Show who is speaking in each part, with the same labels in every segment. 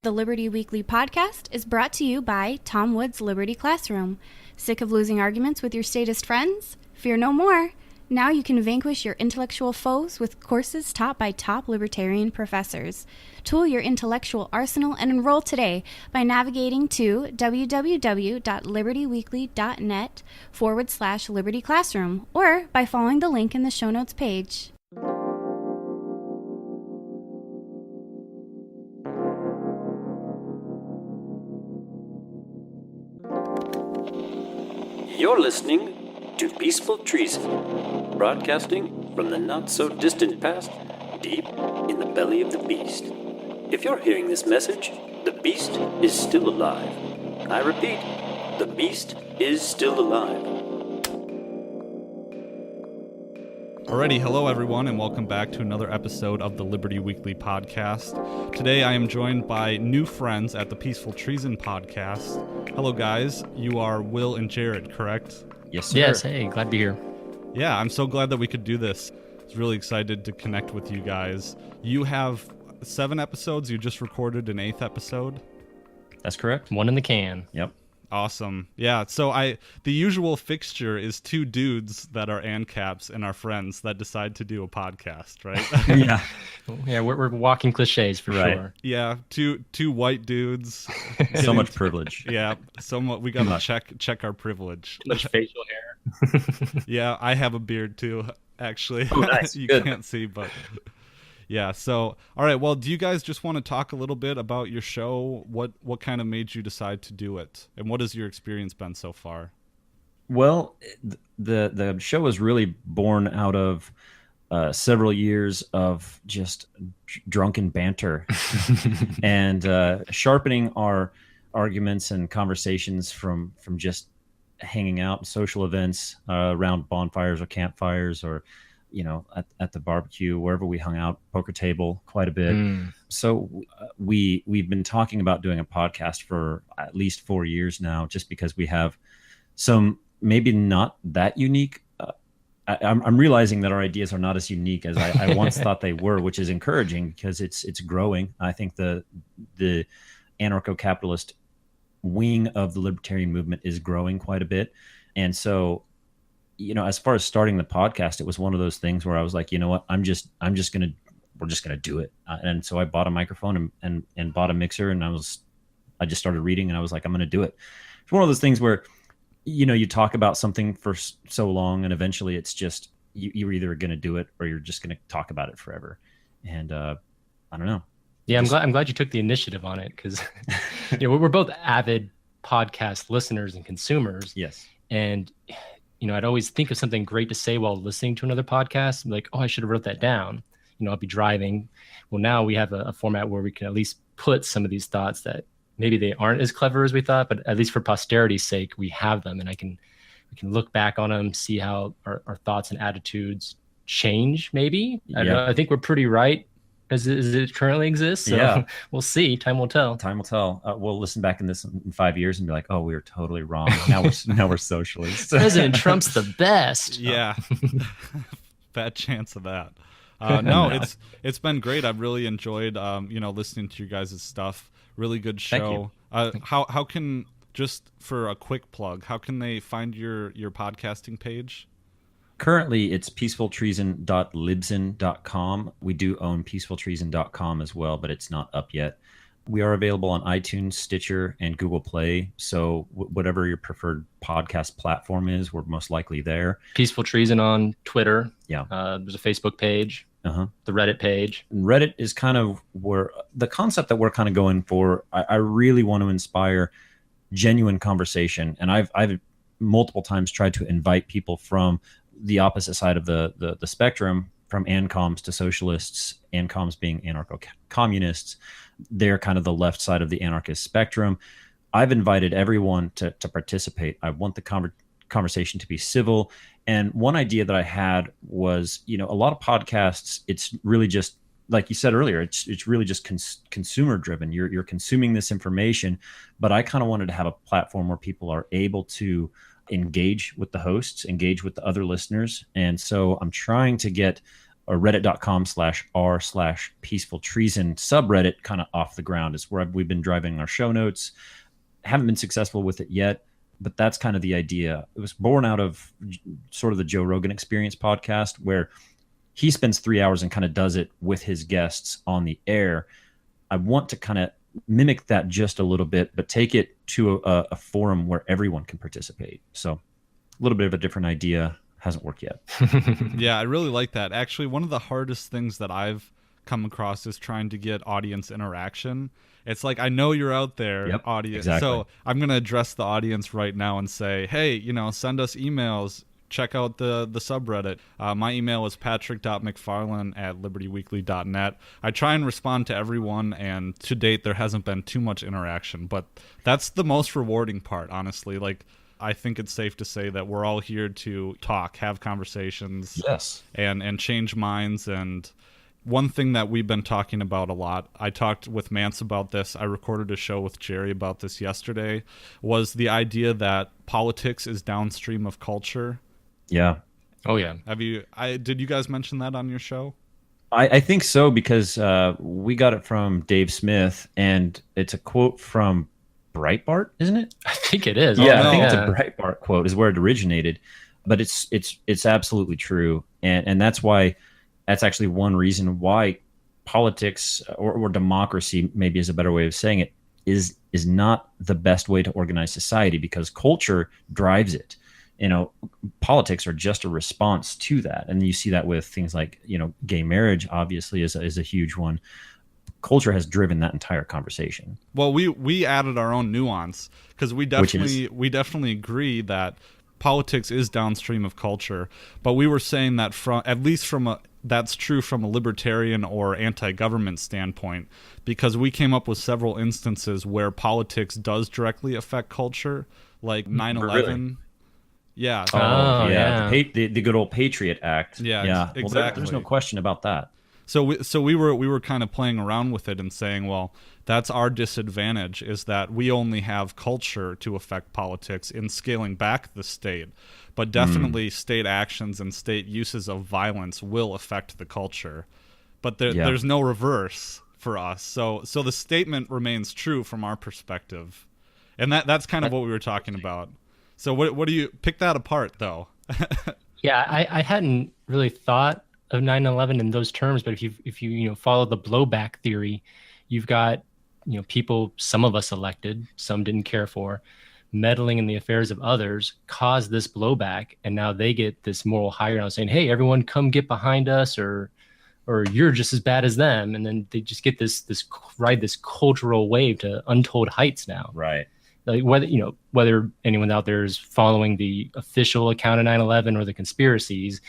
Speaker 1: The Liberty Weekly podcast is brought to you by Tom Wood's Liberty Classroom. Sick of losing arguments with your statist friends? Fear no more. Now you can vanquish your intellectual foes with courses taught by top libertarian professors. Tool your intellectual arsenal and enroll today by navigating to www.libertyweekly.net/Liberty Classroom or by following the link in the show notes page.
Speaker 2: You're listening to Peaceful Treason, broadcasting from the not-so-distant past, deep in the belly of the beast. If you're hearing this message, the beast is still alive. I repeat, the beast is still alive.
Speaker 3: Alrighty, hello everyone, and welcome back to another episode of the Liberty Weekly podcast. Today I am joined by new friends at the Peaceful Treason Podcast. Hello guys, you are Will and Jared, correct?
Speaker 4: Yes, sir.
Speaker 5: Yes, hey, glad to be here.
Speaker 3: Yeah, I'm so glad that we could do this. I was really excited to connect with you guys. You have 7 episodes, you just recorded an 8th episode?
Speaker 4: That's correct.
Speaker 5: One in the can.
Speaker 4: Yep.
Speaker 3: Awesome. Yeah, so the usual fixture is 2 dudes that are ANCAPs and our friends that decide to do a podcast, right?
Speaker 5: Yeah, we're walking cliches for sure.
Speaker 3: Yeah, two white dudes.
Speaker 4: So much privilege.
Speaker 3: Yeah, we gotta check our privilege.
Speaker 5: Much facial hair.
Speaker 3: Yeah, I have a beard too, actually.
Speaker 4: Oh, nice.
Speaker 3: You
Speaker 4: Good.
Speaker 3: can't see, but yeah. So, all right. Well, do you guys just want to talk a little bit about your show? What kind of made you decide to do it, and what has your experience been so far?
Speaker 4: Well, the show was really born out of several years of just drunken banter and sharpening our arguments and conversations from just hanging out at social events around bonfires or campfires or at the barbecue, wherever we hung out, poker table quite a bit. So we've been talking about doing a podcast for at least 4 years now, just because we have some maybe not that unique. I'm realizing that our ideas are not as unique as I once thought they were, which is encouraging because it's growing. I think the anarcho-capitalist wing of the libertarian movement is growing quite a bit. And so, as far as starting the podcast, it was one of those things where I was like, you know what, we're just gonna do it. And so I bought a microphone and bought a mixer, and I just started reading, and I was like, I'm gonna do it. It's one of those things where, you talk about something for so long, and eventually it's just you're either gonna do it or you're just gonna talk about it forever. And I don't know.
Speaker 5: Yeah, I'm glad you took the initiative on it because we're both avid podcast listeners and consumers.
Speaker 4: Yes.
Speaker 5: And I'd always think of something great to say while listening to another podcast. I'm like, oh, I should have wrote that down. I'll be driving. Well, now we have a format where we can at least put some of these thoughts that maybe they aren't as clever as we thought, but at least for posterity's sake, we have them, and we can look back on them, see how our thoughts and attitudes change. Maybe I think we're pretty right as it currently exists. So yeah. We'll see. Time will tell.
Speaker 4: Time will tell. We'll listen back in this in 5 years and be like, oh, we were totally wrong. Now we're socialists.
Speaker 5: President Trump's the best.
Speaker 3: Yeah. Bad chance of that. No, it's been great. I've really enjoyed listening to you guys' stuff. Really good show. How can, just for a quick plug, how can they find your podcasting page?
Speaker 4: Currently, it's peacefultreason.libsyn.com. We do own peacefultreason.com as well, but it's not up yet. We are available on iTunes, Stitcher, and Google Play. So whatever your preferred podcast platform is, we're most likely there.
Speaker 5: Peaceful Treason on Twitter.
Speaker 4: Yeah.
Speaker 5: There's a Facebook page. The Reddit page.
Speaker 4: And Reddit is kind of where the concept that we're kind of going for. I really want to inspire genuine conversation. And I've multiple times tried to invite people from the opposite side of the spectrum, from ANCOMs to socialists, ANCOMs being anarcho-communists. They're kind of the left side of the anarchist spectrum. I've invited everyone to participate. I want the conversation to be civil. And one idea that I had was, a lot of podcasts, it's really just, like you said earlier, it's really just consumer driven. You're consuming this information, but I kind of wanted to have a platform where people are able to engage with the hosts, engage with the other listeners. And so I'm trying to get reddit.com/r/peaceful treason subreddit kind of off the ground. Is where we've been driving our show notes. Haven't been successful with it yet, but that's kind of the idea. It was born out of sort of the Joe Rogan Experience podcast, where he spends 3 hours and kind of does it with his guests on the air. I want to kind of mimic that just a little bit, but take it to a forum where everyone can participate. So a little bit of a different idea. Hasn't worked yet.
Speaker 3: Yeah, I really like that. Actually, one of the hardest things that I've come across is trying to get audience interaction. It's like, I know you're out there,
Speaker 4: Yep,
Speaker 3: audience.
Speaker 4: exactly.
Speaker 3: So I'm going to address the audience right now and say, hey, send us emails. Check out the subreddit. My email is patrick.mcfarlane@libertyweekly.net. I try and respond to everyone, and to date, there hasn't been too much interaction. But that's the most rewarding part, honestly. Like, I think it's safe to say that we're all here to talk, have conversations,
Speaker 4: Yes.
Speaker 3: and change minds. And one thing that we've been talking about a lot, I talked with Mance about this, I recorded a show with Jerry about this yesterday, was the idea that politics is downstream of culture.
Speaker 4: Yeah.
Speaker 5: Oh yeah.
Speaker 3: Did you guys mention that on your show?
Speaker 4: I think so, because we got it from Dave Smith, and it's a quote from Breitbart, isn't it?
Speaker 5: I think it is.
Speaker 4: Yeah,
Speaker 3: no.
Speaker 4: I think it's a Breitbart quote is where it originated, but it's absolutely true, and that's why, that's actually one reason why politics or democracy, maybe is a better way of saying it, is not the best way to organize society, because culture drives it. Politics are just a response to that, and you see that with things like gay marriage. Obviously, is a huge one. Culture has driven that entire conversation.
Speaker 3: Well, we added our own nuance, because we definitely agree that politics is downstream of culture, but we were saying that that's true from a libertarian or anti-government standpoint, because we came up with several instances where politics does directly affect culture, like 9/11.
Speaker 4: Really?
Speaker 3: Yeah.
Speaker 5: Oh, yeah.
Speaker 4: The good old Patriot Act.
Speaker 3: Yeah,
Speaker 4: Well,
Speaker 3: exactly.
Speaker 4: there's no question about that.
Speaker 3: So we were kind of playing around with it and saying, well, that's our disadvantage, is that we only have culture to affect politics in scaling back the state, but definitely state actions and state uses of violence will affect the culture, but there's no reverse for us. So the statement remains true from our perspective, and that's kind of what we were talking about. So what do you pick that apart though?
Speaker 5: Yeah, I hadn't really thought of 9/11 in those terms, but if you follow the blowback theory, you've got people, some of us elected, some didn't care for, meddling in the affairs of others, caused this blowback, and now they get this moral high ground saying, hey, everyone come get behind us, or you're just as bad as them, and then they just get this ride this cultural wave to untold heights now.
Speaker 4: Right.
Speaker 5: Like whether anyone out there is following the official account of 9/11 or the conspiracies,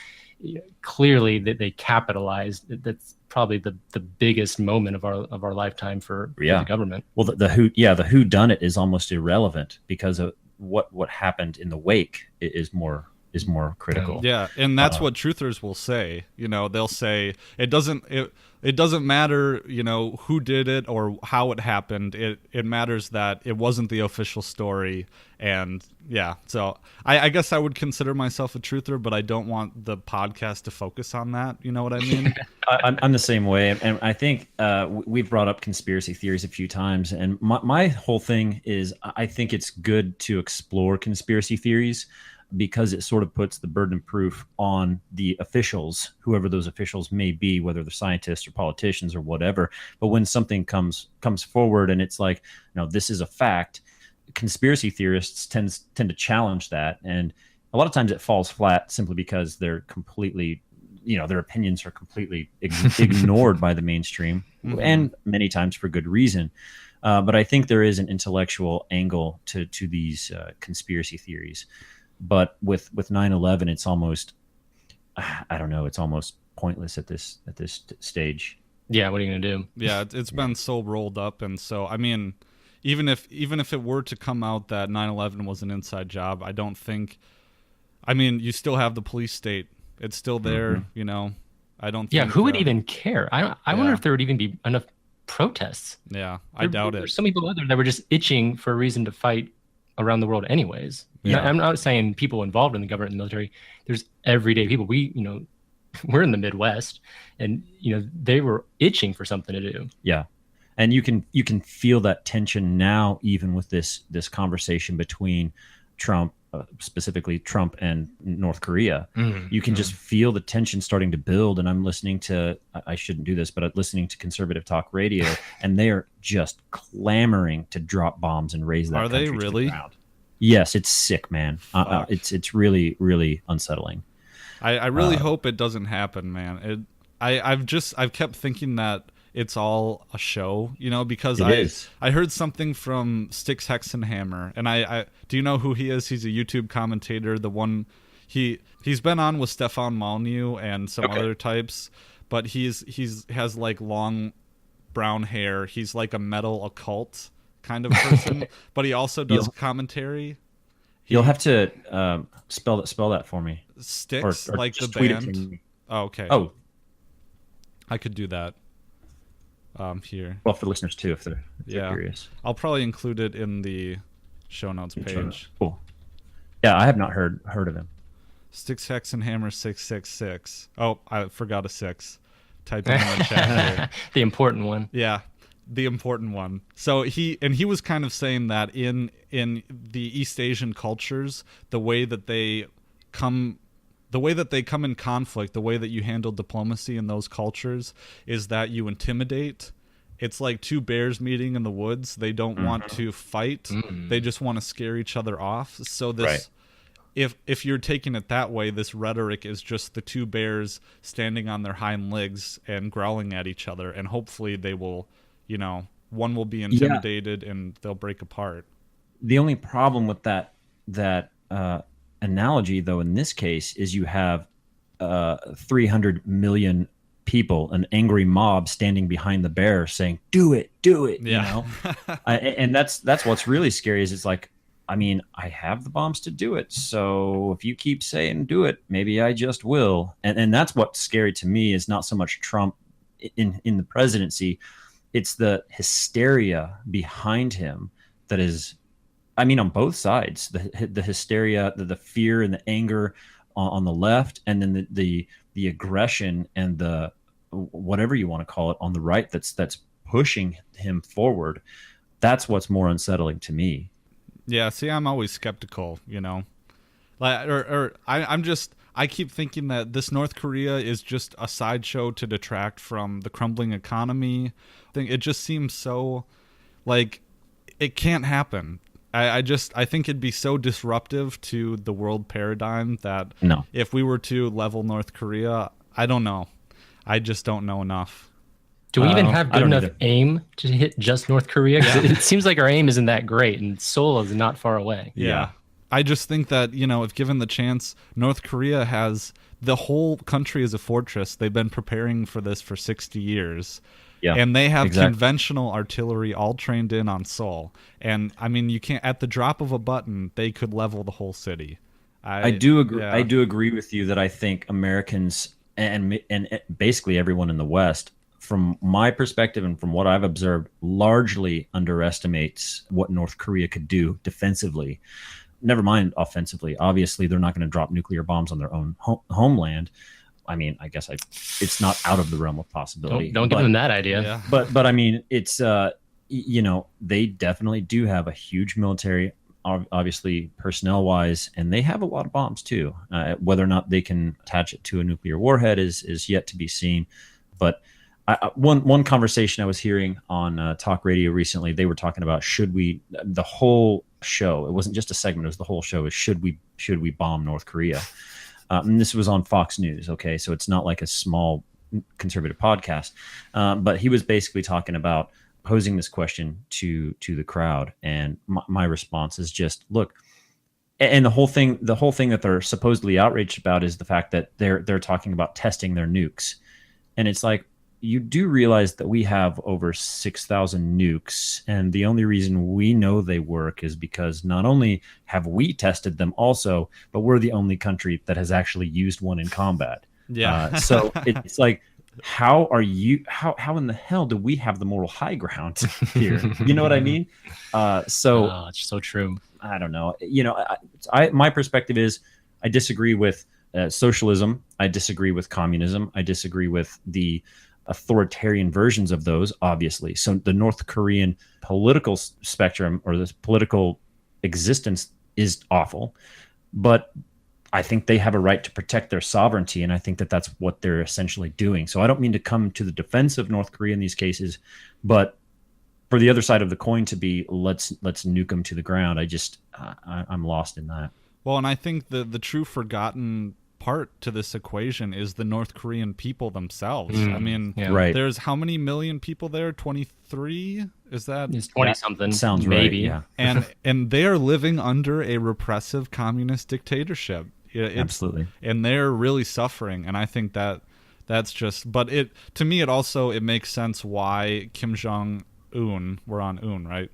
Speaker 5: clearly that they capitalized. That's probably the biggest moment of our lifetime for the government.
Speaker 4: Well, the who done it is almost irrelevant, because of what happened in the wake is more critical.
Speaker 3: Yeah, and that's what truthers will say. They'll say it doesn't matter, who did it or how it happened. It matters that it wasn't the official story. And yeah, so I guess I would consider myself a truther, but I don't want the podcast to focus on that. You know what I mean?
Speaker 4: I'm the same way, and I think we've brought up conspiracy theories a few times, and my whole thing is I think it's good to explore conspiracy theories, because it sort of puts the burden of proof on the officials, whoever those officials may be, whether they're scientists or politicians or whatever. But when something comes forward and it's like, this is a fact, conspiracy theorists tend to challenge that, and a lot of times it falls flat simply because they're completely, their opinions are completely ignored by the mainstream, and many times for good reason. But I think there is an intellectual angle to these conspiracy theories. But with 9/11, it's almost, I don't know, it's almost pointless at this stage.
Speaker 5: Yeah, what are you gonna do?
Speaker 3: Yeah, it's been so rolled up, and so I mean, even if it were to come out that 9/11 was an inside job, I don't think. I mean, you still have the police state; it's still there. I don't.
Speaker 5: Yeah,
Speaker 3: think,
Speaker 5: who would even care? I wonder if there would even be enough protests.
Speaker 3: Yeah, I doubt it.
Speaker 5: There's some people out there that were just itching for a reason to fight around the world anyways.
Speaker 4: Yeah.
Speaker 5: I'm not saying people involved in the government and the military. There's everyday people. we're in the Midwest, and they were itching for something to do.
Speaker 4: Yeah. And you can feel that tension now, even with this conversation between Trump, specifically Trump and North Korea. You can just feel the tension starting to build. And I'm listening to, I shouldn't do this, but I'm listening to conservative talk radio, and they are just clamoring to drop bombs and raise that.
Speaker 3: Are they
Speaker 4: country to
Speaker 3: really?
Speaker 4: the ground. Yes, it's sick, man. It's really, really unsettling.
Speaker 3: I really hope it doesn't happen, man. I've kept thinking that it's all a show, because I heard something from Styx Hexenhammer, and I do you know who he is? He's a YouTube commentator. The one he's been on with Stefan Molyneux and some other types, but he has like long brown hair. He's like a metal occult kind of person, but he also does commentary.
Speaker 4: You'll have to spell that for me.
Speaker 3: Styx,
Speaker 4: or
Speaker 3: like the
Speaker 4: tweet it
Speaker 3: band.
Speaker 4: to me.
Speaker 3: Oh, okay.
Speaker 4: Oh,
Speaker 3: I could do that. Here.
Speaker 4: Well, for listeners too, if they're curious.
Speaker 3: I'll probably include it in the show notes page.
Speaker 4: Cool. Yeah, I have not heard of him.
Speaker 3: Styx Hexenhammer 666. Oh, I forgot a 6. Type it in the chat here.
Speaker 5: The important one.
Speaker 3: Yeah, the important one. So he was kind of saying that in the East Asian cultures, the way that they come in conflict, the way that you handle diplomacy in those cultures is that you intimidate. It's like two bears meeting in the woods. They don't want to fight. They just want to scare each other off. So this, if you're taking it that way, this rhetoric is just the two bears standing on their hind legs and growling at each other. And hopefully they will, one will be intimidated and they'll break apart.
Speaker 4: The only problem with that analogy, though, in this case, is you have 300 million people, an angry mob standing behind the bear saying, do it, and that's what's really scary. Is it's like, I mean, I have the bombs to do it, so if you keep saying do it, maybe I just will. And that's what's scary to me, is not so much Trump in the presidency, it's the hysteria behind him that is, I mean, on both sides, the hysteria, the fear and the anger on the left, and then the aggression and the whatever you want to call it on the right that's pushing him forward. That's what's more unsettling to me.
Speaker 3: Yeah, see, I'm always skeptical, I keep thinking that this North Korea is just a sideshow to detract from the crumbling economy. It just seems so like it can't happen. I think it'd be so disruptive to the world paradigm that if we were to level North Korea, I don't know. I just don't know enough.
Speaker 5: Do we even have good enough aim to hit just North Korea? 'Cause it seems like our aim isn't that great, and Seoul is not far away.
Speaker 3: Yeah. I just think that, if given the chance, North Korea has the whole country as a fortress. They've been preparing for this for 60 years. Yeah, and they have conventional artillery all trained in on Seoul. And I mean, you can't, at the drop of a button, they could level the whole city.
Speaker 4: I do agree. Yeah. I do agree with you that I think Americans and basically everyone in the West, from my perspective and from what I've observed, largely underestimates what North Korea could do defensively. Never mind offensively. Obviously, they're not going to drop nuclear bombs on their own homeland. I mean, I guess it's not out of the realm of possibility.
Speaker 5: Don't give them that idea.
Speaker 3: Yeah.
Speaker 4: But I mean, it's they definitely do have a huge military, obviously personnel wise, and they have a lot of bombs too. Whether or not they can attach it to a nuclear warhead is yet to be seen. But one conversation I was hearing on talk radio recently, they were talking about the whole show. It wasn't just a segment; it was the whole show. Is should we bomb North Korea? And this was on Fox News, okay? So it's not like a small conservative podcast. But he was basically talking about posing this question to the crowd. And my response is just, look, and the whole thing that they're supposedly outraged about is the fact that they're talking about testing their nukes. And it's like, you do realize that we have over 6,000 nukes, and the only reason we know they work is because not only have we tested them also, but we're the only country that has actually used one in combat.
Speaker 3: Yeah.
Speaker 4: So it's like, how in the hell do we have the moral high ground here? You know what I mean?
Speaker 5: It's so true.
Speaker 4: I don't know. My perspective is I disagree with socialism. I disagree with communism. I disagree with the authoritarian versions of those, obviously. So the North Korean political spectrum or this political existence is awful, but I think they have a right to protect their sovereignty, and I think that that's what they're essentially doing. So I don't mean to come to the defense of North Korea in these cases, but for the other side of the coin to be let's nuke them to the ground, I'm lost in that.
Speaker 3: Well, and I think the true forgotten part to this equation is the North Korean people themselves. I mean,
Speaker 4: right.
Speaker 3: There's how many million people there? 23? Is that?
Speaker 5: It's 20 something.
Speaker 4: Sounds
Speaker 5: maybe.
Speaker 4: Right, yeah.
Speaker 3: and they are living under a repressive communist dictatorship.
Speaker 4: Absolutely.
Speaker 3: And they're really suffering, and I think that's just. But to me, it makes sense why Kim Jong-un, we're on Un, right?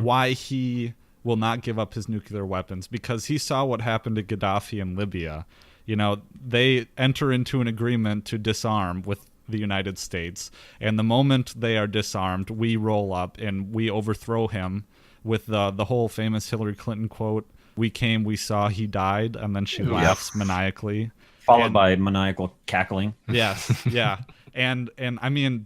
Speaker 3: Why he will not give up his nuclear weapons, because he saw what happened to Gaddafi in Libya. You know, they enter into an agreement to disarm with the United States, and the moment they are disarmed, we roll up and we overthrow him with the whole famous Hillary Clinton quote, "We came, we saw, he died," and then she laughs maniacally.
Speaker 4: Followed by maniacal cackling.
Speaker 3: Yes, yeah. And I mean,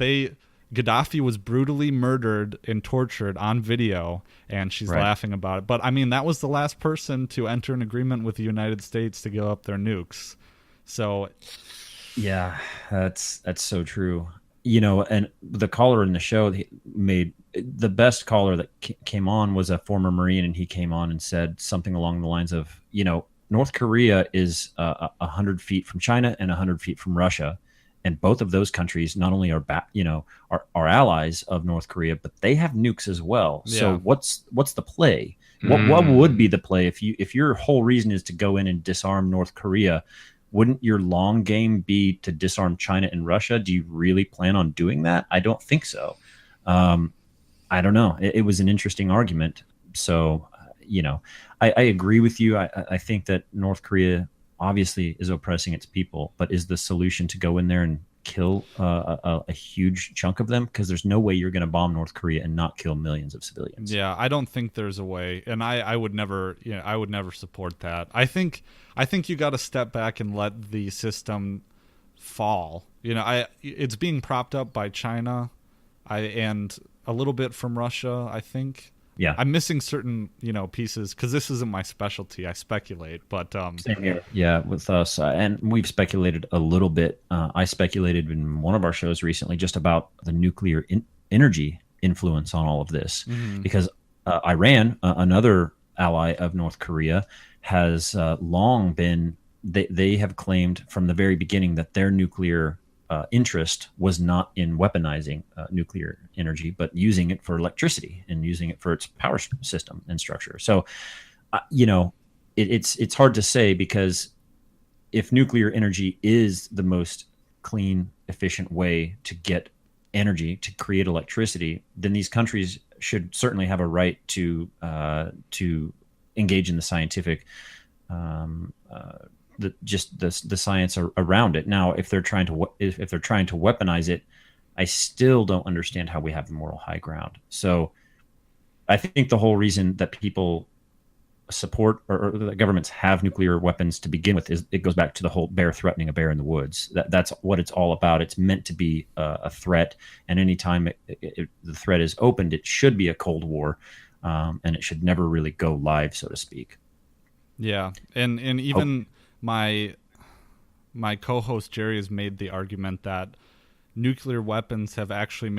Speaker 3: Gaddafi was brutally murdered and tortured on video, and she's laughing about it. But I mean, that was the last person to enter an agreement with the United States to give up their nukes. So,
Speaker 4: yeah, that's so true. You know, and the caller in the show made the best caller that came on was a former Marine, and he came on and said something along the lines of, you know, North Korea is 100 feet from China and 100 feet from Russia. And both of those countries not only are allies of North Korea, but they have nukes as well. Yeah. So what's the play? What would be the play if your whole reason is to go in and disarm North Korea? Wouldn't your long game be to disarm China and Russia? Do you really plan on doing that? I don't think so. I don't know. It was an interesting argument. So, you know, I agree with you. I think that North Korea obviously is oppressing its people, but is the solution to go in there and kill a huge chunk of them? Because there's no way you're going to bomb North Korea and not kill millions of civilians.
Speaker 3: Yeah, I don't think there's a way, and I would never, I would never support that. I think you got to step back and let the system fall. You know, it's being propped up by China, and a little bit from Russia, I think.
Speaker 4: Yeah,
Speaker 3: I'm missing certain, pieces because this isn't my specialty. I speculate, but
Speaker 4: same here. Yeah, with us, and we've speculated a little bit. I speculated in one of our shows recently just about the nuclear energy influence on all of this, because Iran, another ally of North Korea, has long been. They have claimed from the very beginning that their nuclear interest was not in weaponizing nuclear energy, but using it for electricity and using it for its power system and structure. So, it's hard to say, because if nuclear energy is the most clean, efficient way to get energy, to create electricity, then these countries should certainly have a right to engage in the scientific the science around it. Now, if they're trying to weaponize it, I still don't understand how we have the moral high ground. So I think the whole reason that people support or the governments have nuclear weapons to begin with is it goes back to the whole bear threatening a bear in the woods. That's what it's all about. It's meant to be a threat, and anytime the threat is opened, it should be a Cold War, and it should never really go live, so to speak.
Speaker 3: Yeah, and even my co-host Jerry has made the argument that nuclear weapons have actually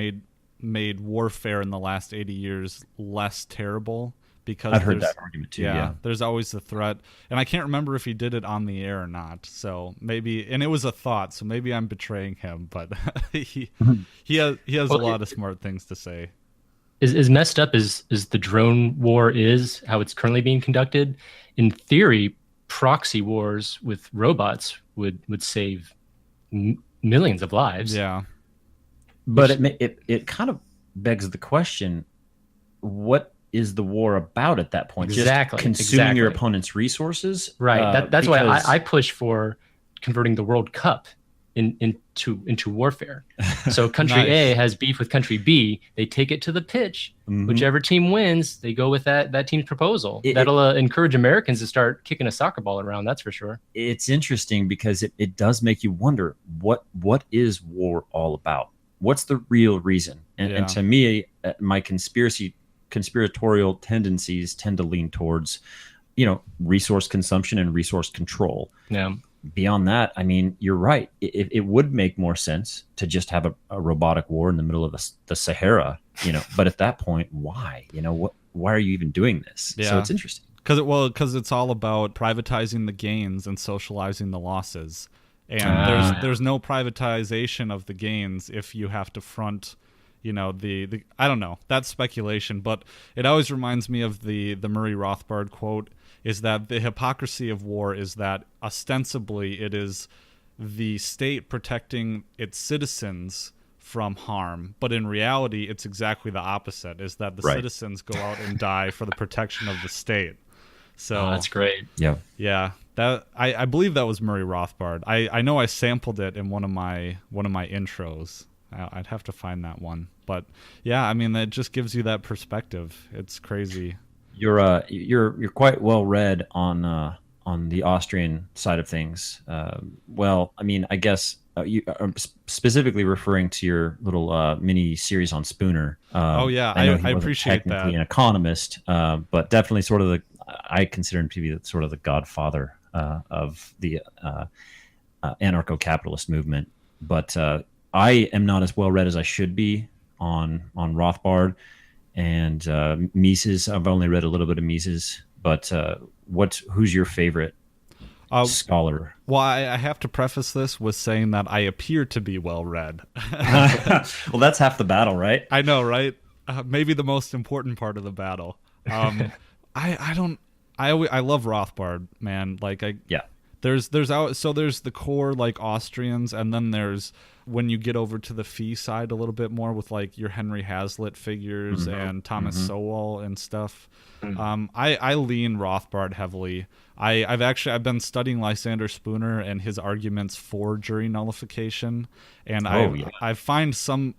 Speaker 3: made warfare in the last 80 years less terrible, because
Speaker 4: I've heard that argument too. Yeah,
Speaker 3: there's always the threat, and I can't remember if he did it on the air or not. So maybe, and it was a thought, so maybe I'm betraying him, but he has a lot of smart things to say.
Speaker 5: As messed up as the drone war is, how it's currently being conducted, in theory, proxy wars with robots would save millions of lives.
Speaker 3: Yeah,
Speaker 4: but it kind of begs the question: what is the war about at that point?
Speaker 5: Exactly,
Speaker 4: just consuming your opponent's resources,
Speaker 5: right? That's why I push for converting the World Cup into warfare. So country
Speaker 3: Nice.
Speaker 5: A has beef with country B. They take it to the pitch. Whichever team wins, they go with that team's proposal. That'll encourage Americans to start kicking a soccer ball around. That's for sure.
Speaker 4: It's interesting because it does make you wonder what is war all about? What's the real reason? And to me, my conspiratorial tendencies tend to lean towards, resource consumption and resource control.
Speaker 5: Yeah. Beyond
Speaker 4: that, I mean, you're right. It would make more sense to just have a robotic war in the middle of the Sahara, But at that point, why? Why are you even doing this?
Speaker 3: Yeah.
Speaker 4: So it's interesting.
Speaker 3: Because it's all about privatizing the gains and socializing the losses. And there's no privatization of the gains if you have to front, the I don't know. That's speculation, but it always reminds me of the Murray Rothbard quote, is that the hypocrisy of war is that ostensibly it is the state protecting its citizens from harm, but in reality it's exactly the opposite, is that the citizens go out and die for the protection of the state. So
Speaker 5: that's great.
Speaker 3: Yeah. That I believe that was Murray Rothbard. I know I sampled it in one of my intros. I'd have to find that one. But yeah, I mean, that just gives you that perspective. It's crazy.
Speaker 4: You're quite well read on the Austrian side of things. Well, I mean, I guess you are specifically referring to your little mini series on Spooner.
Speaker 3: I appreciate that.
Speaker 4: Technically an economist, but definitely sort of I consider him to be sort of the godfather of the anarcho-capitalist movement. But I am not as well read as I should be on Rothbard and Mises. I've only read a little bit of Mises, but who's your favorite scholar?
Speaker 3: Well, I have to preface this with saying that I appear to be well read.
Speaker 4: Well, that's half the battle, right?
Speaker 3: I know, right? Maybe the most important part of the battle. I love Rothbard, man. There's the core like Austrians, and then there's when you get over to the fee side a little bit more with like your Henry Hazlitt figures and Thomas Sowell and stuff. I lean Rothbard heavily. I've been studying Lysander Spooner and his arguments for jury nullification, and I found some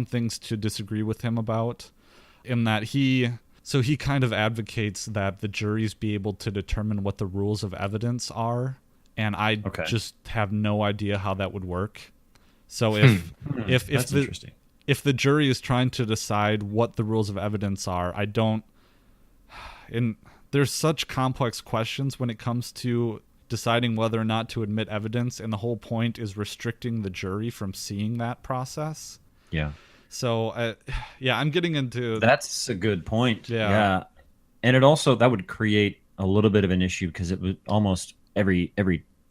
Speaker 3: things to disagree with him about, in that he kind of advocates that the juries be able to determine what the rules of evidence are, and I just have no idea how that would work. So if the jury is trying to decide what the rules of evidence are, there's such complex questions when it comes to deciding whether or not to admit evidence, and the whole point is restricting the jury from seeing that process.
Speaker 4: Yeah.
Speaker 3: So, I'm getting into...
Speaker 4: That's a good point.
Speaker 3: Yeah.
Speaker 4: And it also, that would create a little bit of an issue, because it would almost every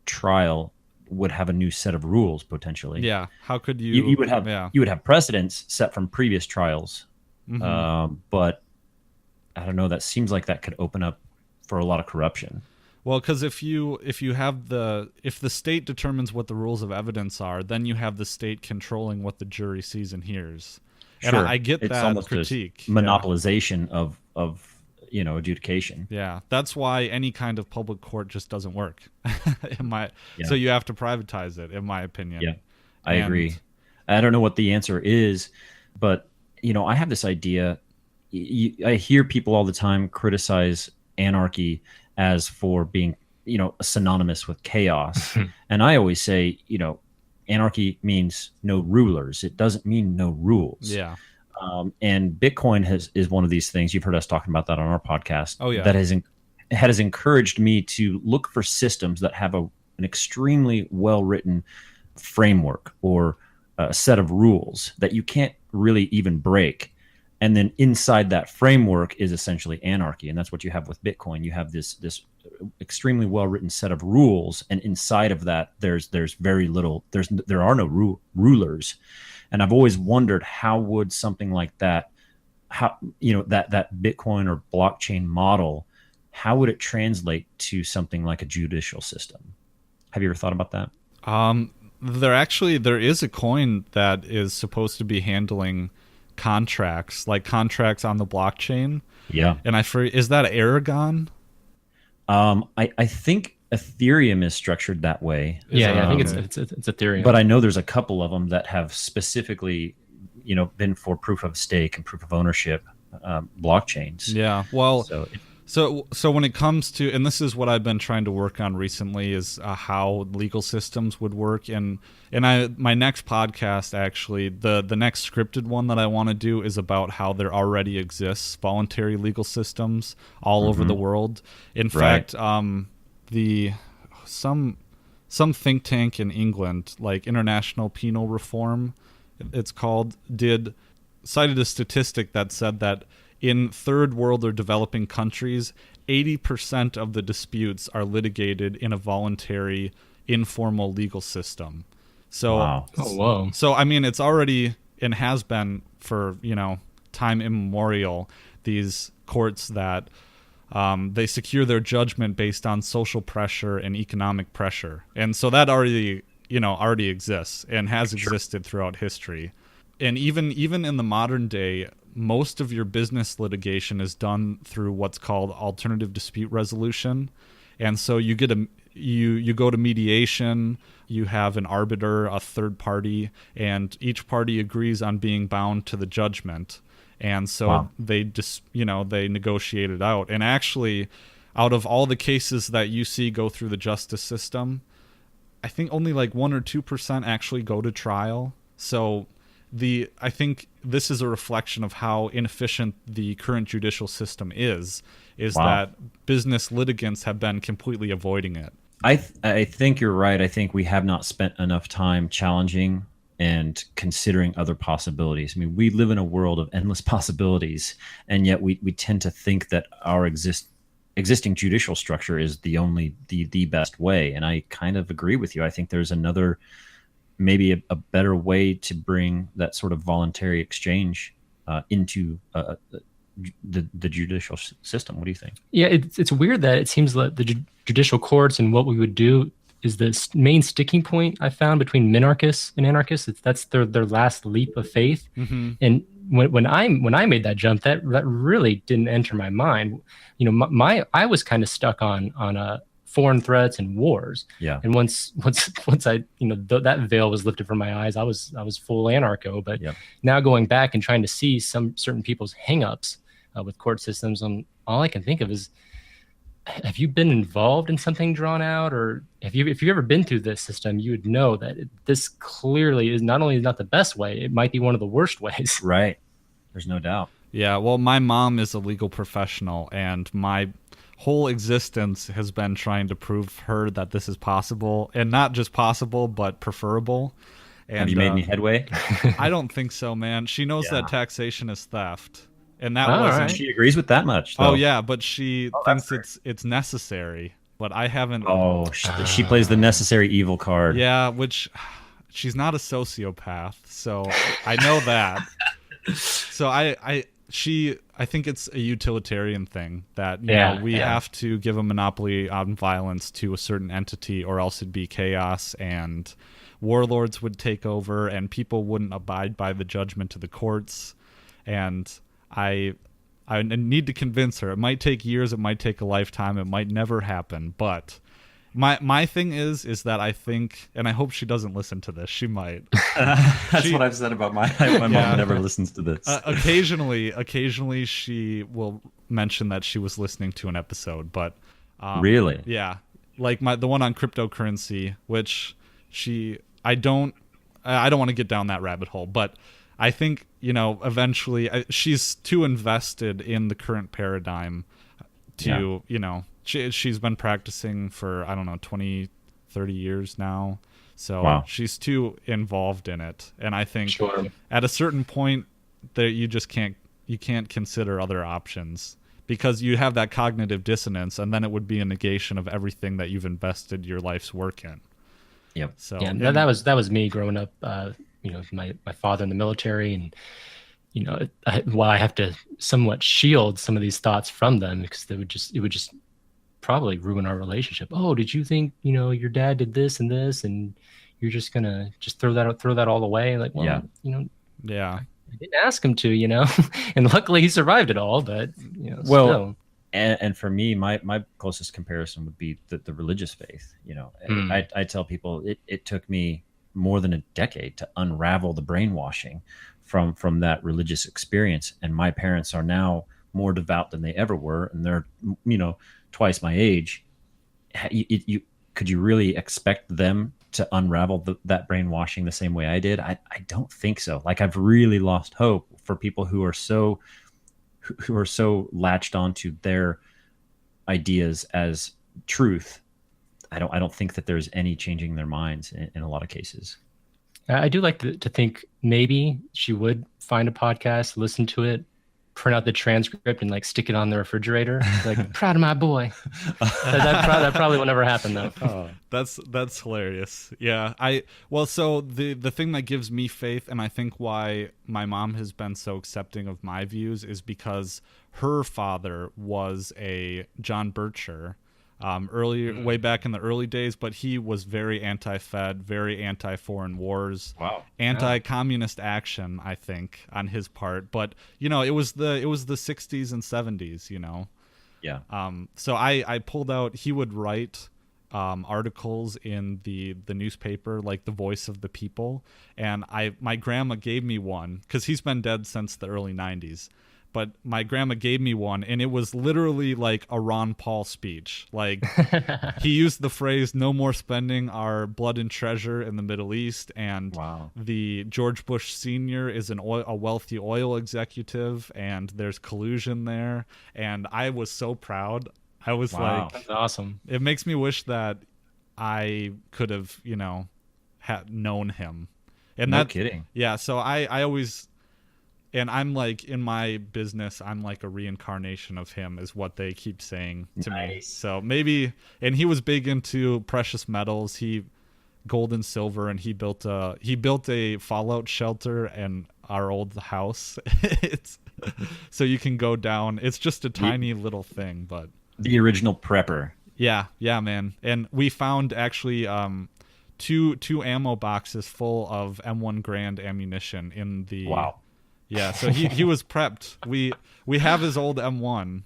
Speaker 4: trial would have a new set of rules potentially.
Speaker 3: Yeah. How could you
Speaker 4: would have precedents set from previous trials. But I don't know, that seems like that could open up for a lot of corruption.
Speaker 3: Well, because if the state determines what the rules of evidence are, then you have the state controlling what the jury sees and hears.
Speaker 4: Sure.
Speaker 3: And I get
Speaker 4: it's
Speaker 3: that
Speaker 4: almost
Speaker 3: critique.
Speaker 4: Monopolization of adjudication.
Speaker 3: Yeah, that's why any kind of public court just doesn't work. So you have to privatize it, in my opinion.
Speaker 4: Yeah, I agree. I don't know what the answer is, but I have this idea. I hear people all the time criticize anarchy as for being, synonymous with chaos. And I always say, anarchy means no rulers. It doesn't mean no rules.
Speaker 3: Yeah.
Speaker 4: And Bitcoin is one of these things. You've heard us talking about that on our podcast.
Speaker 3: Oh, yeah.
Speaker 4: That has encouraged me to look for systems that have an extremely well-written framework or a set of rules that you can't really even break. And then inside that framework is essentially anarchy. And that's what you have with Bitcoin. You have this extremely well-written set of rules. And inside of that, there's very little, there are no rulers. And I've always wondered, how would something like that, that Bitcoin or blockchain model, how would it translate to something like a judicial system? Have you ever thought about that?
Speaker 3: There is a coin that is supposed to be handling contracts on the blockchain.
Speaker 4: Yeah.
Speaker 3: And is that Aragon?
Speaker 4: I think Ethereum is structured that way.
Speaker 5: I think it's Ethereum.
Speaker 4: But I know there's a couple of them that have specifically, been for proof of stake and proof of ownership blockchains.
Speaker 3: Yeah. Well, so when it comes to, and this is what I've been trying to work on recently, is how legal systems would work. And my next podcast, actually, the next scripted one that I want to do is about how there already exists voluntary legal systems all over the world. In fact, some think tank in England, like International Penal Reform, it's called, cited a statistic that said that in third world or developing countries, 80% of the disputes are litigated in a voluntary, informal legal system. So,
Speaker 4: wow.
Speaker 5: Oh, whoa.
Speaker 3: So, I mean, it's already, and has been for, time immemorial, these courts that they secure their judgment based on social pressure and economic pressure. And so that already exists and has existed throughout history. And even in the modern day, most of your business litigation is done through what's called alternative dispute resolution. And so you get you go to mediation, you have an arbiter, a third party, and each party agrees on being bound to the judgment. And so they just, they negotiate it out. And actually, out of all the cases that you see go through the justice system, I think only like 1 or 2% actually go to trial. So I think this is a reflection of how inefficient the current judicial system is that business litigants have been completely avoiding it.
Speaker 4: I think you're right. I think we have not spent enough time challenging and considering other possibilities. I mean, we live in a world of endless possibilities, and yet we tend to think that our existing judicial structure is the best way. And I kind of agree with you. I think there's maybe a better way to bring that sort of voluntary exchange into the judicial system. What do you think?
Speaker 5: Yeah, it's weird that it seems like the judicial courts and what we would do is the main sticking point I found between minarchists and anarchists. That's their last leap of faith. Mm-hmm. And when I made that jump, that really didn't enter my mind. I was kind of stuck on foreign threats and wars.
Speaker 4: Yeah.
Speaker 5: And once I that veil was lifted from my eyes, I was full anarcho. But now going back and trying to see some certain people's hangups with court systems, all I can think of is, have you been involved in something drawn out, or if you've ever been through this system, you would know that this clearly is not only not the best way, it might be one of the worst ways.
Speaker 4: Right. There's no doubt.
Speaker 3: Yeah. Well, my mom is a legal professional, and my whole existence has been trying to prove her that this is possible, and not just possible, but preferable. And,
Speaker 4: have you made any headway?
Speaker 3: I don't think so, man. She knows that taxation is theft. And that
Speaker 4: wasn't. Right. She agrees with that much, though.
Speaker 3: Oh yeah, but she thinks it's necessary. But I haven't.
Speaker 4: Oh, she plays the necessary evil card.
Speaker 3: Yeah, which she's not a sociopath, so I know that. So I think it's a utilitarian thing that we have to give a monopoly on violence to a certain entity, or else it'd be chaos and warlords would take over and people wouldn't abide by the judgment of the courts. And I need to convince her. It might take years, it might take a lifetime, it might never happen, but my thing is that I think, and I hope she doesn't listen to this, she might.
Speaker 4: That's what I've said about my mom never listens to this.
Speaker 3: Occasionally she will mention that she was listening to an episode, but
Speaker 4: really?
Speaker 3: Yeah. Like the one on cryptocurrency, which I don't want to get down that rabbit hole, but I think, eventually she's too invested in the current paradigm to, she's been practicing for, 20, 30 years now. So she's too involved in it. And I think at a certain point that you can't consider other options, because you have that cognitive dissonance, and then it would be a negation of everything that you've invested your life's work in.
Speaker 4: Yep.
Speaker 3: So
Speaker 5: that was me growing up. My father in the military, and while I have to somewhat shield some of these thoughts from them, because it would just probably ruin our relationship. Oh, did you think your dad did this and this, and you're just gonna throw that all away? Like, well, I didn't ask him to, and luckily he survived it all. But
Speaker 4: well, And for me, my closest comparison would be the religious faith. You know, I tell people it took me more than a decade to unravel the brainwashing from that religious experience. And my parents are now more devout than they ever were, and they're, you know, twice my age. Could you really expect them to unravel that brainwashing the same way I did? I don't think so. Like, I've really lost hope for people who are so latched onto their ideas as truth. I don't think that there's any changing their minds in a lot of cases.
Speaker 5: I do like to think maybe she would find a podcast, listen to it, print out the transcript, and like stick it on the refrigerator. Like, proud of my boy. that probably will never happen though.
Speaker 3: Oh. That's hilarious. Yeah. So the thing that gives me faith, and I think why my mom has been so accepting of my views, is because her father was a John Bircher. Way back in the early days, but he was very anti-Fed, very anti-foreign wars, anti-communist action, I think, on his part. But you know, it was the 60s and 70s, you know.
Speaker 4: Yeah.
Speaker 3: So I pulled out. He would write articles in the newspaper, like the Voice of the People, and my grandma gave me one because he's been dead since the early 90s. But my grandma gave me one, and it was literally like a Ron Paul speech. Like, he used the phrase, "No more spending our blood and treasure in the Middle East," and the George Bush Sr. is a wealthy oil executive, and there's collusion there. And I was so proud. I was like,
Speaker 5: that's awesome.
Speaker 3: It makes me wish that I could have, you know, known him. And
Speaker 4: no kidding.
Speaker 3: Yeah, so I always... And I'm like, in my business, I'm like a reincarnation of him, is what they keep saying to me. So maybe, and he was big into precious metals, gold and silver, and he built a fallout shelter in our old house. So you can go down. It's just a tiny little thing, but
Speaker 4: the original prepper.
Speaker 3: Yeah, man. And we found actually two ammo boxes full of M1 Grand ammunition in the.
Speaker 4: Wow.
Speaker 3: Yeah, so he was prepped. We have his old M1.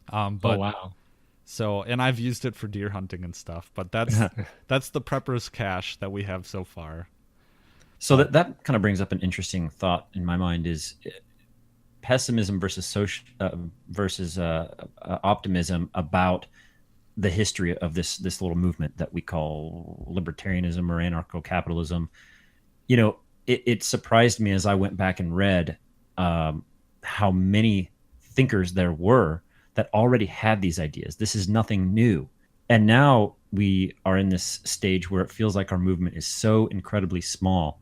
Speaker 3: But,
Speaker 5: oh wow!
Speaker 3: So, and I've used it for deer hunting and stuff. But that's the prepper's cache that we have so far.
Speaker 4: So that kind of brings up an interesting thought in my mind: is pessimism versus optimism about the history of this little movement that we call libertarianism or anarcho-capitalism. You know. It surprised me as I went back and read how many thinkers there were that already had these ideas. This is nothing new. And now we are in this stage where it feels like our movement is so incredibly small,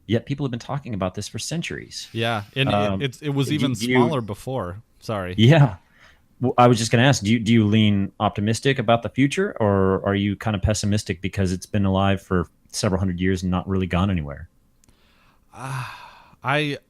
Speaker 4: yet people have been talking about this for centuries.
Speaker 3: Yeah, and it was even smaller before. Sorry.
Speaker 4: Yeah. Well, I was just going to ask, do you lean optimistic about the future, or are you kind of pessimistic because it's been alive for several hundred years and not really gone anywhere?
Speaker 3: It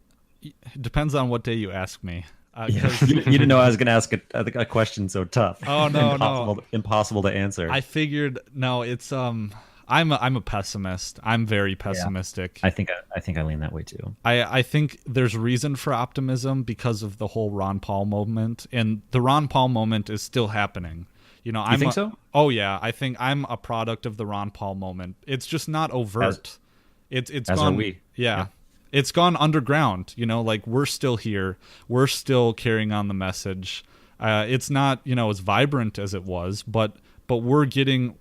Speaker 3: depends on what day you ask me.
Speaker 4: You didn't know I was going to ask a question so tough.
Speaker 3: Oh no,
Speaker 4: impossible to answer.
Speaker 3: I figured no. It's I'm a pessimist. I'm very pessimistic.
Speaker 4: Yeah. I think I lean that way too.
Speaker 3: I think there's reason for optimism because of the whole Ron Paul moment, and the Ron Paul moment is still happening. You know,
Speaker 4: you think so?
Speaker 3: Oh yeah, I think I'm a product of the Ron Paul moment. It's just not overt. It's
Speaker 4: as
Speaker 3: gone.
Speaker 4: Are we.
Speaker 3: Yeah. It's gone underground, you know, like we're still here. We're still carrying on the message. It's not, you know, as vibrant as it was, but we've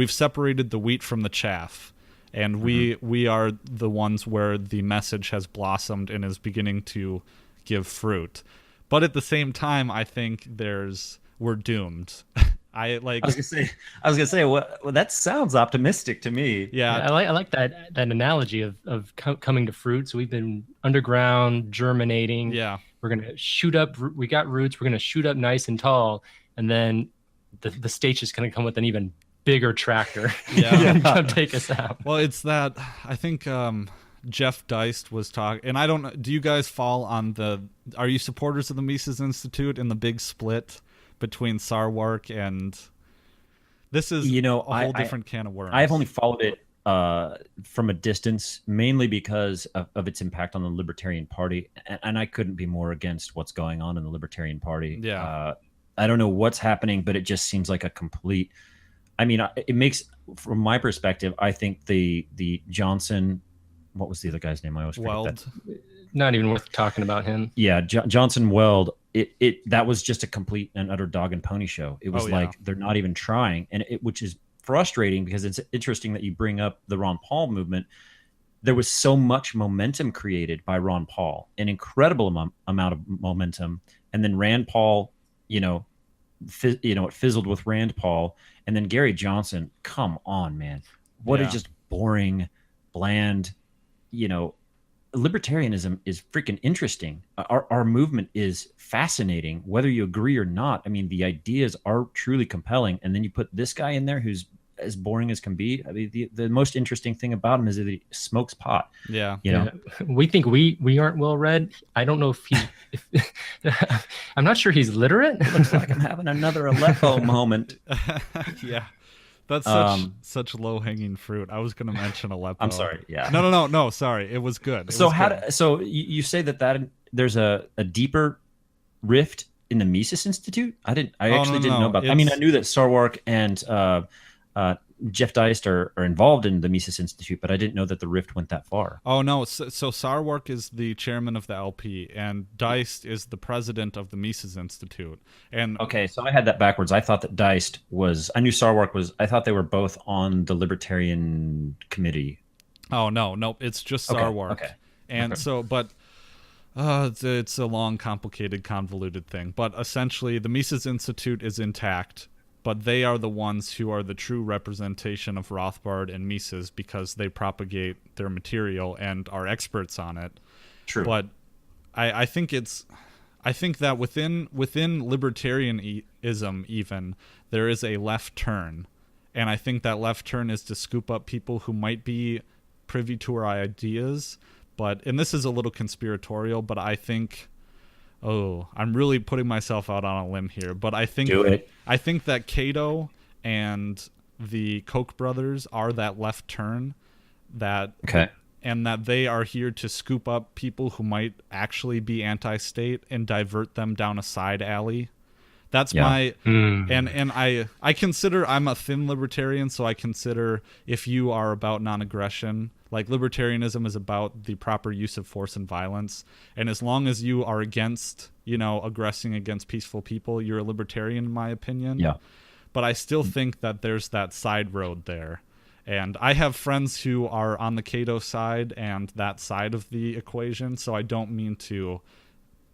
Speaker 3: separated the wheat from the chaff, and we are the ones where the message has blossomed and is beginning to give fruit. But at the same time, I think we're doomed. I was
Speaker 4: gonna say, well, that sounds optimistic to me.
Speaker 3: Yeah,
Speaker 5: I like that analogy of coming to fruit. So we've been underground, germinating.
Speaker 3: Yeah,
Speaker 5: we're gonna shoot up. We got roots. We're gonna shoot up nice and tall, and then the state's just gonna come with an even bigger tractor.
Speaker 3: Yeah,
Speaker 5: come take us out.
Speaker 3: Well, it's that I think Jeff Deist was talking, and I don't know. Do you guys fall on are you supporters of the Mises Institute and the big split between Sarwark and this is a whole different can of worms.
Speaker 4: I've only followed it from a distance, mainly because of its impact on the Libertarian Party, and I couldn't be more against what's going on in the Libertarian Party.
Speaker 3: Yeah.
Speaker 4: I don't know what's happening, but it just seems like a complete. I mean, it makes, from my perspective, I think the Johnson, what was the other guy's name? I always forget
Speaker 3: Weld.
Speaker 4: that.
Speaker 5: Not even worth talking about him.
Speaker 4: Yeah, Johnson Weld. That was just a complete and utter dog and pony show. It was like they're not even trying, and which is frustrating because it's interesting that you bring up the Ron Paul movement. There was so much momentum created by Ron Paul, an incredible amount of momentum, and then Rand Paul, it fizzled with Rand Paul, and then Gary Johnson. Come on, man, what a just boring, bland, libertarianism is freaking interesting. Our movement is fascinating, whether you agree or not. I mean, the ideas are truly compelling, and then you put this guy in there who's as boring as can be. I mean, the most interesting thing about him is that he smokes pot.
Speaker 3: Yeah,
Speaker 5: we think we aren't well read. I don't know if I'm not sure he's literate.
Speaker 4: Looks like I'm having another Aleppo moment.
Speaker 3: Yeah. That's such low hanging fruit. I was going to mention Aleppo.
Speaker 4: I'm sorry. Yeah.
Speaker 3: No. Sorry, it was good.
Speaker 4: So you say that there's a deeper rift in the Mises Institute? I actually didn't know about that. I mean, I knew that Sarwark and Jeff Deist are involved in the Mises Institute, but I didn't know that the rift went that far.
Speaker 3: Oh, no. So Sarwark is the chairman of the LP, and Deist is the president of the Mises Institute. And
Speaker 4: okay, so I had that backwards. I thought that Deist was... I knew Sarwark was... I thought they were both on the Libertarian Committee.
Speaker 3: Oh, no. It's just Sarwark.
Speaker 4: Okay.
Speaker 3: And so, but... it's a long, complicated, convoluted thing. But essentially, the Mises Institute is intact, but they are the ones who are the true representation of Rothbard and Mises because they propagate their material and are experts on it.
Speaker 4: True.
Speaker 3: But I think that within libertarianism even, there is a left turn. And I think that left turn is to scoop up people who might be privy to our ideas. And this is a little conspiratorial, but I think... Oh, I'm really putting myself out on a limb here, but I think that Cato and the Koch brothers are that left turn and that they are here to scoop up people who might actually be anti-state and divert them down a side alley. That's my and I consider I'm a thin libertarian, so I consider if you are about non-aggression, like libertarianism is about the proper use of force and violence, and as long as you are against, aggressing against peaceful people, you're a libertarian in my opinion.
Speaker 4: Yeah.
Speaker 3: But I still think that there's that side road there. And I have friends who are on the Cato side and that side of the equation, so I don't mean to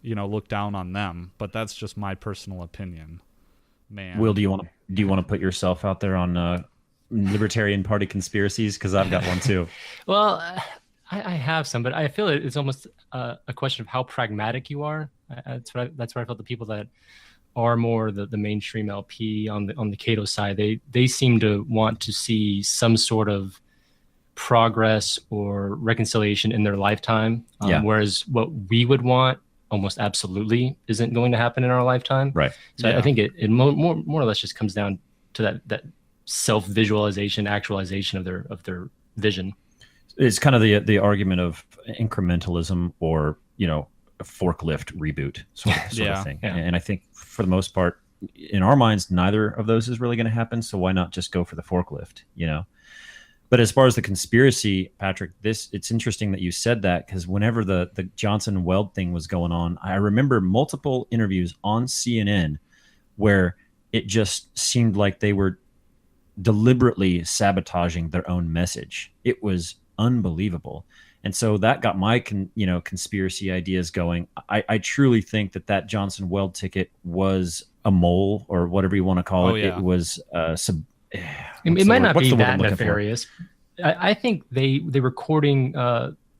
Speaker 3: look down on them, but that's just my personal opinion. Man.
Speaker 4: Will, do you want to put yourself out there on Libertarian Party conspiracies? Because I've got one too.
Speaker 5: Well, I have some, but I feel it's almost a question of how pragmatic you are. That's where I felt the people that are more the mainstream LP on the Cato side, they seem to want to see some sort of progress or reconciliation in their lifetime. Whereas what we would want almost absolutely isn't going to happen in our lifetime.
Speaker 4: Right.
Speaker 5: So I think it more or less just comes down to that self-visualization, actualization of their vision.
Speaker 4: It's kind of the argument of incrementalism or, a forklift reboot sort of thing. Yeah. And I think for the most part, in our minds, neither of those is really going to happen. So why not just go for the forklift, But as far as the conspiracy, Patrick, it's interesting that you said that, because whenever the Johnson Weld thing was going on, I remember multiple interviews on CNN where it just seemed like they were deliberately sabotaging their own message. It was unbelievable. And so that got my conspiracy ideas going. I truly think that Johnson Weld ticket was a mole, or whatever you want to call it. Yeah. It was
Speaker 5: it might not be that nefarious. I think they were courting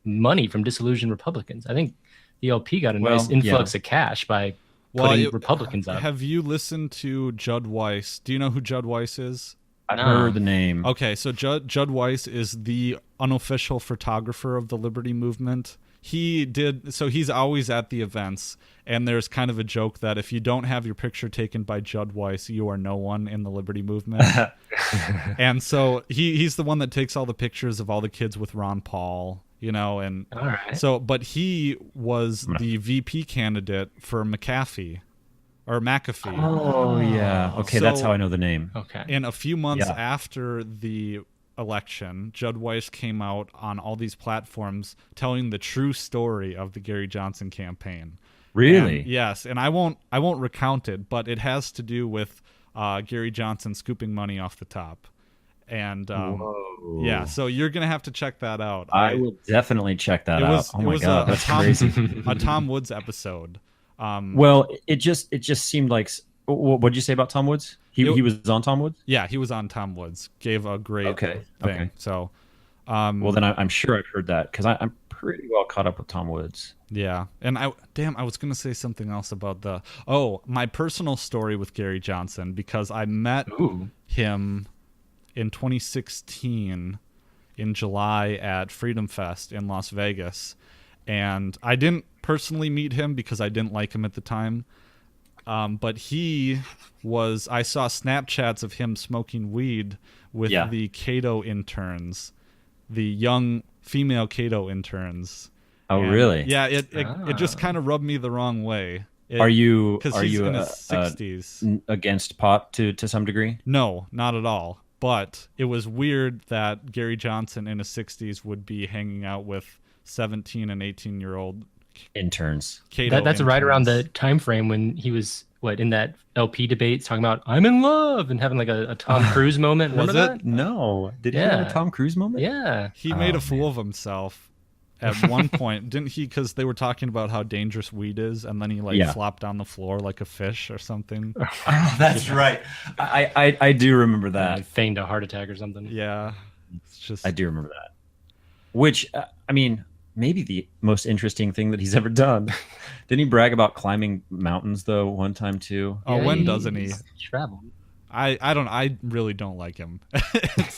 Speaker 5: money from disillusioned Republicans. I think the LP got a nice influx of cash by putting Republicans up.
Speaker 3: Have you listened to Judd Weiss? Do you know who Judd Weiss is?
Speaker 4: I've heard the name.
Speaker 3: Okay, so Judd Weiss is the unofficial photographer of the Liberty Movement. he's always at the events, and there's kind of a joke that if you don't have your picture taken by Judd Weiss, you are no one in the Liberty movement. And so he's the one that takes all the pictures of all the kids with Ron Paul, and
Speaker 5: all right.
Speaker 3: So, but he was the VP candidate for McAfee.
Speaker 4: Oh, yeah. Okay,
Speaker 3: So-
Speaker 4: that's how I know the name.
Speaker 5: Okay.
Speaker 3: And a few months
Speaker 4: Yeah.
Speaker 3: after the election, Judd Weiss came out on all these platforms telling the true story of the Gary Johnson campaign.
Speaker 4: Really?
Speaker 3: And, yes, and I won't recount it, but it has to do with Gary Johnson scooping money off the top. And
Speaker 4: Whoa.
Speaker 3: yeah, so you're gonna have to check that out.
Speaker 4: I will definitely check that out. Oh
Speaker 3: it
Speaker 4: my
Speaker 3: was
Speaker 4: god, that's crazy.
Speaker 3: a Tom Woods episode.
Speaker 4: Well, it just seemed like. What did you say about Tom Woods? He was on Tom Woods.
Speaker 3: Yeah, he was on Tom Woods. Gave a great thing.
Speaker 4: Okay.
Speaker 3: So,
Speaker 4: Well, then I'm sure I've heard that because I'm pretty well caught up with Tom Woods.
Speaker 3: yeah, and I was gonna say something else about my personal story with Gary Johnson, because I met him in 2016 in July at Freedom Fest in Las Vegas, and I didn't personally meet him because I didn't like him at the time. But I saw Snapchats of him smoking weed with the Cato interns, the young female Cato interns.
Speaker 4: Oh,
Speaker 3: And,
Speaker 4: really?
Speaker 3: Yeah, it just kind of rubbed me the wrong way.
Speaker 4: Are you
Speaker 3: Because he's in his 60s.
Speaker 4: Against pot to some degree?
Speaker 3: No, not at all. But it was weird that Gary Johnson in his 60s would be hanging out with 17 and 18-year-old
Speaker 4: Interns.
Speaker 3: Cato
Speaker 5: That's right
Speaker 3: interns.
Speaker 5: around the time frame when he was in that LP debate talking about I'm in love and having like a Tom Cruise moment.
Speaker 3: Was
Speaker 5: Remember
Speaker 3: it?
Speaker 5: that?
Speaker 4: No. Did he have a Tom Cruise moment?
Speaker 5: Yeah.
Speaker 3: He made a fool of himself at one point, didn't he? Because they were talking about how dangerous weed is, and then he flopped on the floor like a fish or something.
Speaker 4: Oh, that's right. I do remember that.
Speaker 5: He feigned a heart attack or something.
Speaker 3: Yeah, it's just
Speaker 4: I do remember that. Which, I mean, maybe the most interesting thing that he's ever done. Didn't he brag about climbing mountains though one time too?
Speaker 3: Oh,
Speaker 5: Yeah,
Speaker 3: when doesn't he?
Speaker 5: Traveled.
Speaker 3: I really don't like him.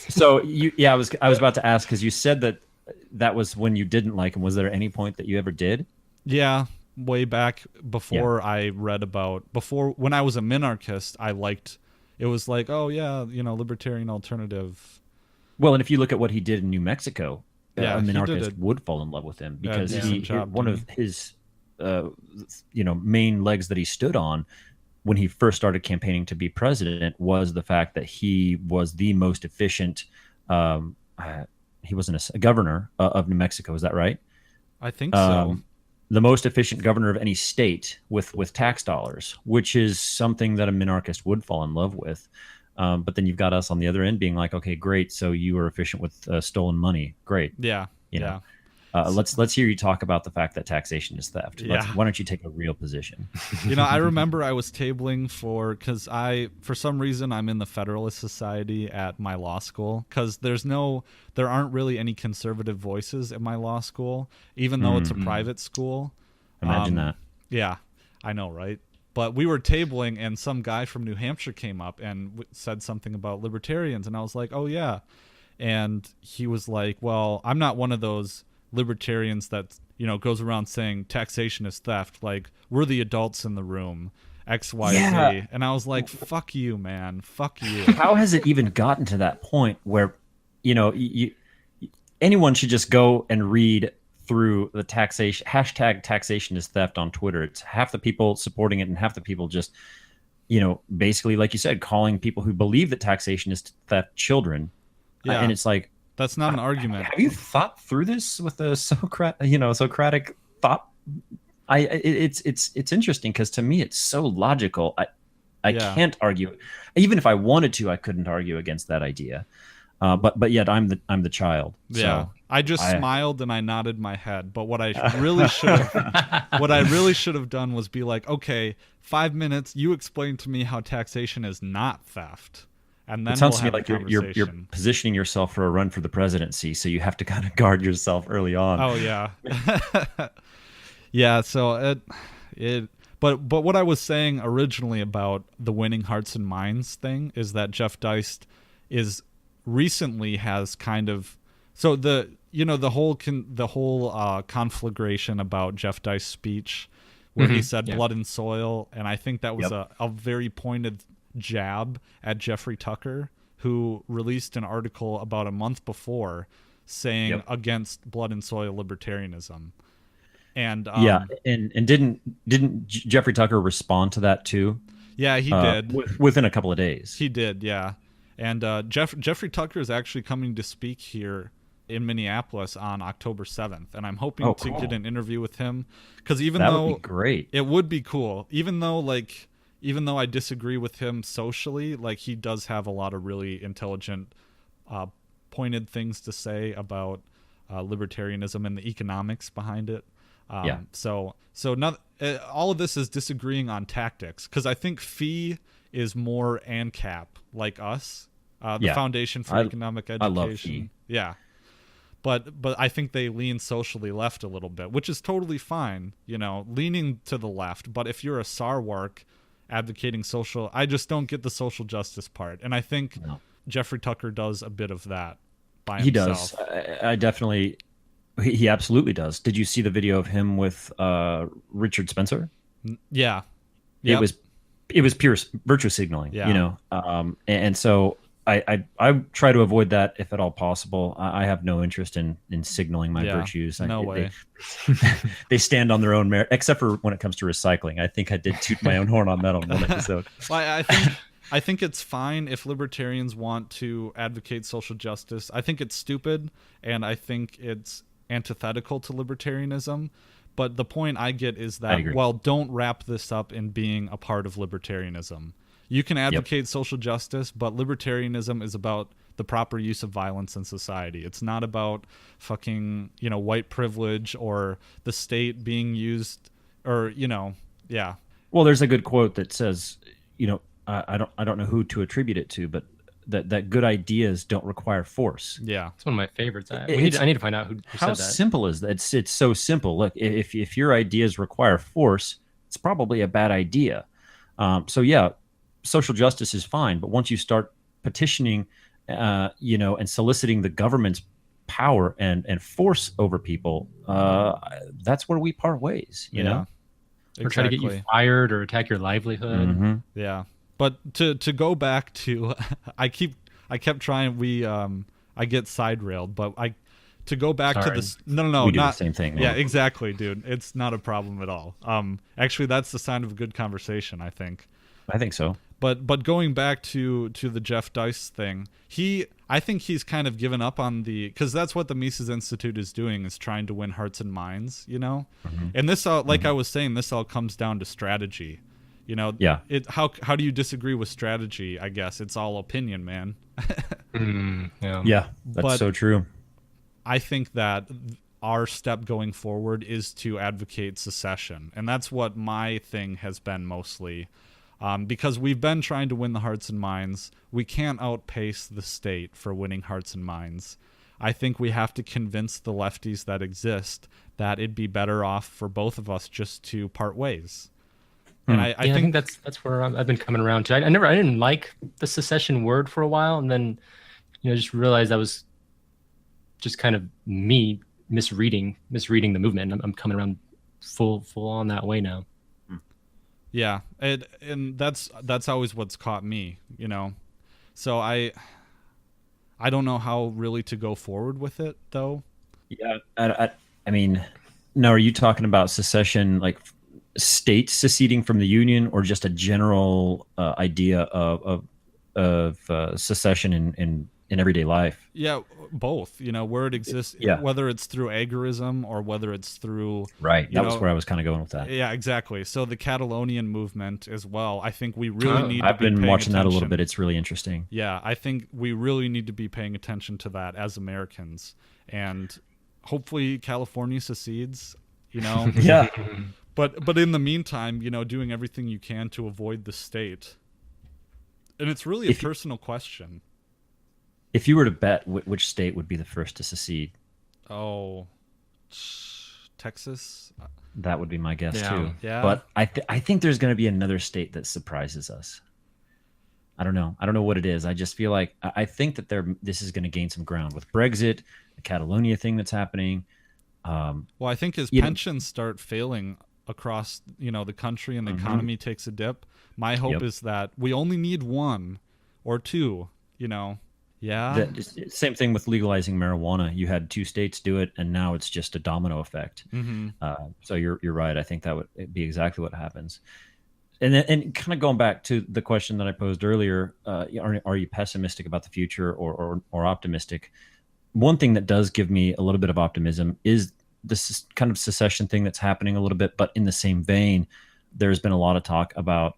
Speaker 4: So I was about to ask because you said that was when you didn't like him. Was there any point that you ever did?
Speaker 3: Yeah, way back before I read about when I was a minarchist, I liked. It was like, oh yeah, libertarian alternative.
Speaker 4: Well, and if you look at what he did in New Mexico,
Speaker 3: Yeah,
Speaker 4: a
Speaker 3: he did
Speaker 4: minarchist
Speaker 3: it.
Speaker 4: would fall in love with him because
Speaker 3: decent job,
Speaker 4: one
Speaker 3: didn't
Speaker 4: of his main legs that he stood on when he first started campaigning to be president was the fact that he was the most efficient. He wasn't a governor of New Mexico. Is that right?
Speaker 3: I think so.
Speaker 4: The most efficient governor of any state with tax dollars, which is something that a minarchist would fall in love with. But then you've got us on the other end being like, okay, great. So you were efficient with stolen money. Great.
Speaker 3: Yeah.
Speaker 4: You know. Let's hear you talk about the fact that taxation is theft. Why don't you take a real position?
Speaker 3: I remember I was tabling because for some reason I'm in the Federalist Society at my law school, because there aren't really any conservative voices at my law school, even though it's a private school.
Speaker 4: Imagine that.
Speaker 3: Yeah, I know, right? But we were tabling, and some guy from New Hampshire came up and said something about libertarians, and I was like, oh yeah. And he was like, well, I'm not one of those libertarians that goes around saying taxation is theft. Like, we're the adults in the room, XYZ.
Speaker 4: Yeah.
Speaker 3: And I was like, fuck you, man, fuck you.
Speaker 4: How has it even gotten to that point where anyone should just go and read through the #taxation is theft on Twitter? It's half the people supporting it and half the people just basically, like you said, calling people who believe that taxation is theft children.
Speaker 3: Yeah.
Speaker 4: And it's like,
Speaker 3: That's not an argument.
Speaker 4: have you thought through this with a Socratic thought? It's interesting because to me it's so logical. I can't argue. Even if I wanted to, I couldn't argue against that idea. But yet I'm the child.
Speaker 3: Yeah.
Speaker 4: So
Speaker 3: I just smiled and I nodded my head. But what I really should have done was be like, okay, 5 minutes, you explain to me how taxation is not theft. And then
Speaker 4: it sounds
Speaker 3: we'll
Speaker 4: to me like you're positioning yourself for a run for the presidency, so you have to kind of guard yourself early on.
Speaker 3: Oh yeah. Yeah, so but what I was saying originally about the winning hearts and minds thing is that Jeff Deist recently has kind of, so the whole conflagration about Jeff Dice's speech where he said blood and soil, and I think that was a very pointed jab at Jeffrey Tucker, who released an article about a month before saying against blood and soil libertarianism. And
Speaker 4: and didn't Jeffrey Tucker respond to that too?
Speaker 3: Yeah, he did.
Speaker 4: Within a couple of days.
Speaker 3: He did, yeah. And Jeffrey Tucker is actually coming to speak here in Minneapolis on October 7th, and I'm hoping to get an interview with him, because that would be great. It would be cool. Even though I disagree with him socially, like, he does have a lot of really intelligent, pointed things to say about libertarianism and the economics behind it. So not all of this is disagreeing on tactics, because I think FEE is more ANCAP, like us, the Foundation for Economic Education. I love FEE. Yeah. But I think they lean socially left a little bit, which is totally fine, leaning to the left. But if you're a Sarwark advocating social, I just don't get the social justice part. And I think Jeffrey Tucker does a bit of that by himself.
Speaker 4: He does. I definitely, he absolutely does. Did you see the video of him with Richard Spencer?
Speaker 3: Yeah.
Speaker 4: It was pure virtue signaling, and so I try to avoid that if at all possible. I have no interest in signaling my virtues.
Speaker 3: No way.
Speaker 4: They stand on their own merit, except for when it comes to recycling. I think I did toot my own horn on that on one episode.
Speaker 3: Well, I think it's fine if libertarians want to advocate social justice. I think it's stupid, and I think it's antithetical to libertarianism. But the point I get is that, well, don't wrap this up in being a part of libertarianism. You can advocate social justice, but libertarianism is about the proper use of violence in society. It's not about fucking, white privilege or the state being used, or,
Speaker 4: Well, there's a good quote that says, I don't know who to attribute it to, but that good ideas don't require force.
Speaker 3: Yeah,
Speaker 5: it's one of my favorites. I need to find out who said that.
Speaker 4: How simple is that? It's so simple. Look, if your ideas require force, it's probably a bad idea. Social justice is fine, but once you start petitioning, and soliciting the government's power and force over people, that's where we part ways. You know,
Speaker 5: or try to get you fired or attack your livelihood.
Speaker 3: Mm-hmm. Yeah. But to go back to, I kept trying. I get side railed, but to go back to this. No,
Speaker 4: we do
Speaker 3: not
Speaker 4: the same thing.
Speaker 3: Yeah, exactly, dude. It's not a problem at all. Actually, that's the sign of a good conversation, I think.
Speaker 4: I think so.
Speaker 3: But going back to the Jeff Dice thing, I think he's kind of given up on because that's what the Mises Institute is doing, is trying to win hearts and minds, Mm-hmm. And this all, like I was saying, this all comes down to strategy. How do you disagree with strategy? I guess it's all opinion, man.
Speaker 4: That's so true.
Speaker 3: I think that our step going forward is to advocate secession, and that's what my thing has been mostly, because we've been trying to win the hearts and minds. We can't outpace the state for winning hearts and minds. I think we have to convince the lefties that exist that it'd be better off for both of us just to part ways. And I
Speaker 5: think that's where I've been coming around to. I didn't like the secession word for a while, and then just realized I was just kind of me misreading the movement. I'm coming around full on that way now.
Speaker 3: Yeah, and that's always what's caught me, So I don't know how really to go forward with it, though.
Speaker 4: Yeah, I mean, now are you talking about secession like states seceding from the Union, or just a general idea of secession in everyday life?
Speaker 3: Yeah, both. Where it exists, whether it's through agorism or whether it's through
Speaker 4: That was where I was kind of going with that.
Speaker 3: Yeah, exactly. So the Catalonian movement as well. I think we really need.
Speaker 4: I've been watching that a little bit. It's really interesting.
Speaker 3: Yeah, I think we really need to be paying attention to that as Americans, and hopefully California secedes.
Speaker 4: Yeah.
Speaker 3: But in the meantime, doing everything you can to avoid the state. And it's really a personal question.
Speaker 4: If you were to bet which state would be the first to secede?
Speaker 3: Oh, Texas?
Speaker 4: That would be my guess too.
Speaker 3: Yeah.
Speaker 4: But I think there's going to be another state that surprises us. I don't know what it is. I just feel like I think that this is going to gain some ground with Brexit. Catalonia thing that's happening.
Speaker 3: Well, I think as pensions start failing across, the country and the economy takes a dip, my hope is that we only need one or two, Yeah.
Speaker 4: Same thing with legalizing marijuana. You had 2 states do it, and now it's just a domino effect. So you're right. I think that would be exactly what happens. And kind of going back to the question that I posed earlier, are you pessimistic about the future or optimistic? One thing that does give me a little bit of optimism is this kind of secession thing that's happening a little bit, but in the same vein, there's been a lot of talk about.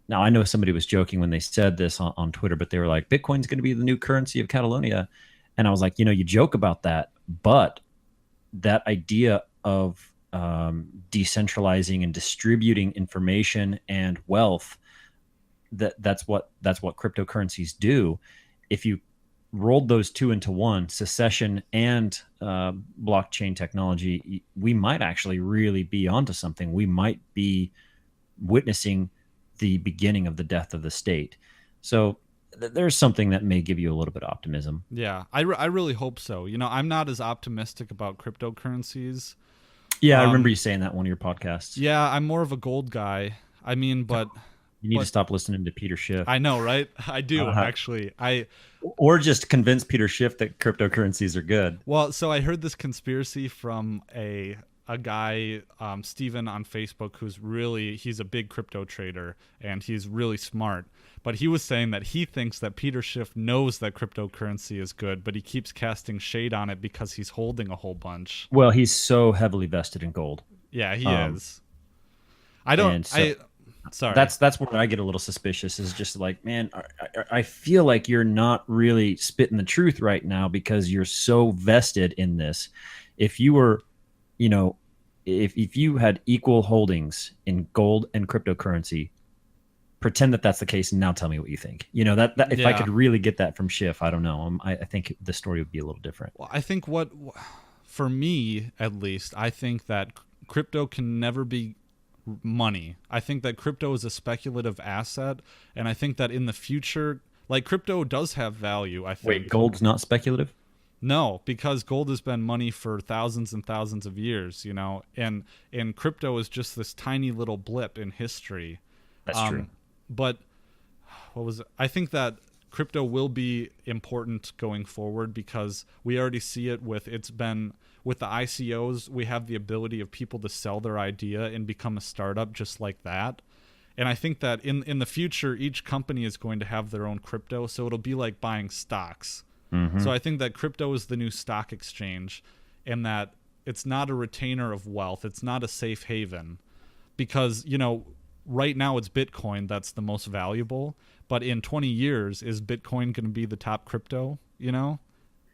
Speaker 4: Now, I know somebody was joking when they said this on Twitter, but they were like, Bitcoin's going to be the new currency of Catalonia. And I was like, you joke about that, but that idea of decentralizing and distributing information and wealth, that's what cryptocurrencies do. If you rolled those two into one, secession and blockchain technology, we might actually really be onto something. We might be witnessing the beginning of the death of the state. So there's something that may give you a little bit of optimism.
Speaker 3: Yeah, I really hope so. I'm not as optimistic about cryptocurrencies.
Speaker 4: Yeah, I remember you saying that on one of your podcasts.
Speaker 3: Yeah, I'm more of a gold guy. I mean, but
Speaker 4: you need to stop listening to Peter Schiff.
Speaker 3: I know, right? I do actually.
Speaker 4: Or just convince Peter Schiff that cryptocurrencies are good.
Speaker 3: Well, so I heard this conspiracy from a guy, Steven on Facebook, he's a big crypto trader and he's really smart. But he was saying that he thinks that Peter Schiff knows that cryptocurrency is good, but he keeps casting shade on it because he's holding a whole bunch.
Speaker 4: Well, he's so heavily vested in gold.
Speaker 3: Yeah, he is. Sorry.
Speaker 4: That's where I get a little suspicious, is just like, man, I feel like you're not really spitting the truth right now because you're so vested in this. If you were, if you had equal holdings in gold and cryptocurrency, pretend that that's the case, and now tell me what you think. If I could really get that from Schiff, I don't know. I think the story would be a little different.
Speaker 3: Well, I think for me at least, I think that crypto can never be money. I think that crypto is a speculative asset, and I think that in the future, like, crypto does have value. I think.
Speaker 4: Wait, gold's not speculative?
Speaker 3: No, because gold has been money for thousands and thousands of years, and crypto is just this tiny little blip in history.
Speaker 4: That's true.
Speaker 3: But I think that crypto will be important going forward because we already see it with the ICOs. We have the ability of people to sell their idea and become a startup just like that. And I think that in the future, each company is going to have their own crypto. So it'll be like buying stocks. Mm-hmm. So I think that crypto is the new stock exchange, and that it's not a retainer of wealth. It's not a safe haven because, right now it's Bitcoin that's the most valuable, but in 20 years, is Bitcoin going to be the top crypto,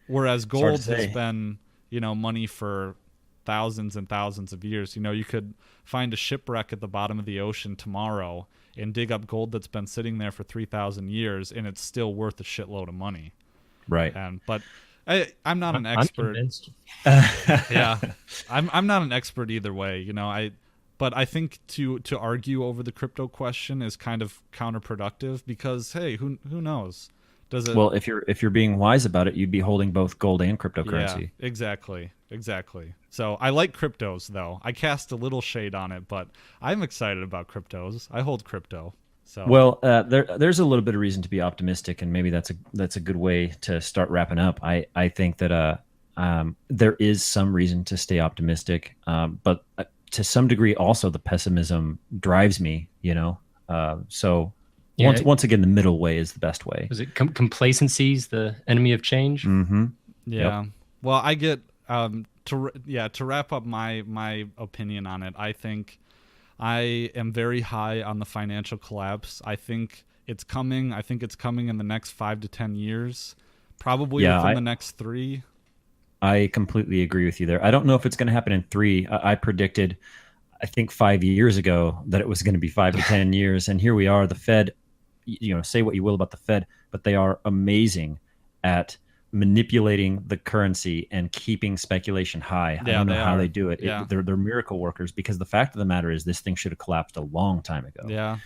Speaker 3: Whereas gold has been, money for thousands and thousands of years. You could find a shipwreck at the bottom of the ocean tomorrow and dig up gold that's been sitting there for 3,000 years, and it's still worth a shitload of money.
Speaker 4: Right.
Speaker 3: But I'm not an expert. Yeah. I'm not an expert either way, But I think to argue over the crypto question is kind of counterproductive because, hey, who knows? Does it?
Speaker 4: Well, if you're being wise about it, you'd be holding both gold and cryptocurrency.
Speaker 3: Yeah, exactly. So I like cryptos, though. I cast a little shade on it, but I'm excited about cryptos. I hold crypto. So
Speaker 4: well, there's a little bit of reason to be optimistic, and maybe that's a good way to start wrapping up. I think that there is some reason to stay optimistic, but to some degree, also the pessimism drives me, so once again, the middle way is the best way.
Speaker 5: Is it complacency's the enemy of change?
Speaker 4: Mm-hmm.
Speaker 3: Yeah. Yep. Well, I get to wrap up my opinion on it. I think I am very high on the financial collapse. I think it's coming. I think it's coming in the next 5 to 10 years, probably within the next 3.
Speaker 4: I completely agree with you there. I don't know if it's going to happen in 3. I predicted, I think 5 years ago, that it was going to be 5 to 10 years. And here we are. The Fed, say what you will about the Fed, but they are amazing at manipulating the currency and keeping speculation high. I don't know how they do it. They're miracle workers, because the fact of the matter is this thing should have collapsed a long time ago.
Speaker 3: Yeah.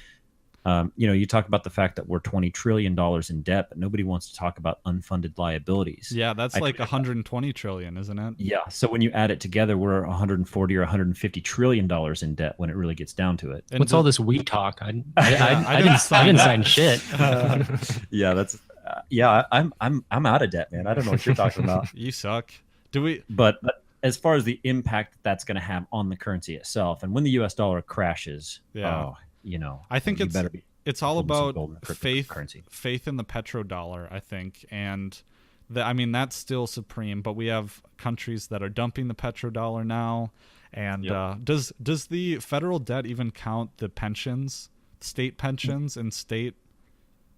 Speaker 4: You talk about the fact that we're $20 trillion in debt, but nobody wants to talk about unfunded liabilities.
Speaker 3: Yeah, that's like 120 trillion, isn't it?
Speaker 4: Yeah. So when you add it together, we're 140 or 150 trillion dollars in debt when it really gets down to it.
Speaker 5: And what's all this we talk? I didn't sign shit.
Speaker 4: Yeah, that's I'm out of debt, man. I don't know what you're talking about.
Speaker 3: You suck. Do we?
Speaker 4: But as far as the impact that's going to have on the currency itself, and when the U.S. dollar crashes,
Speaker 3: I think it's all about faith in the petrodollar, I think, and that's still supreme. But we have countries that are dumping the petrodollar now, and does the federal debt even count the pensions, state pensions, and state?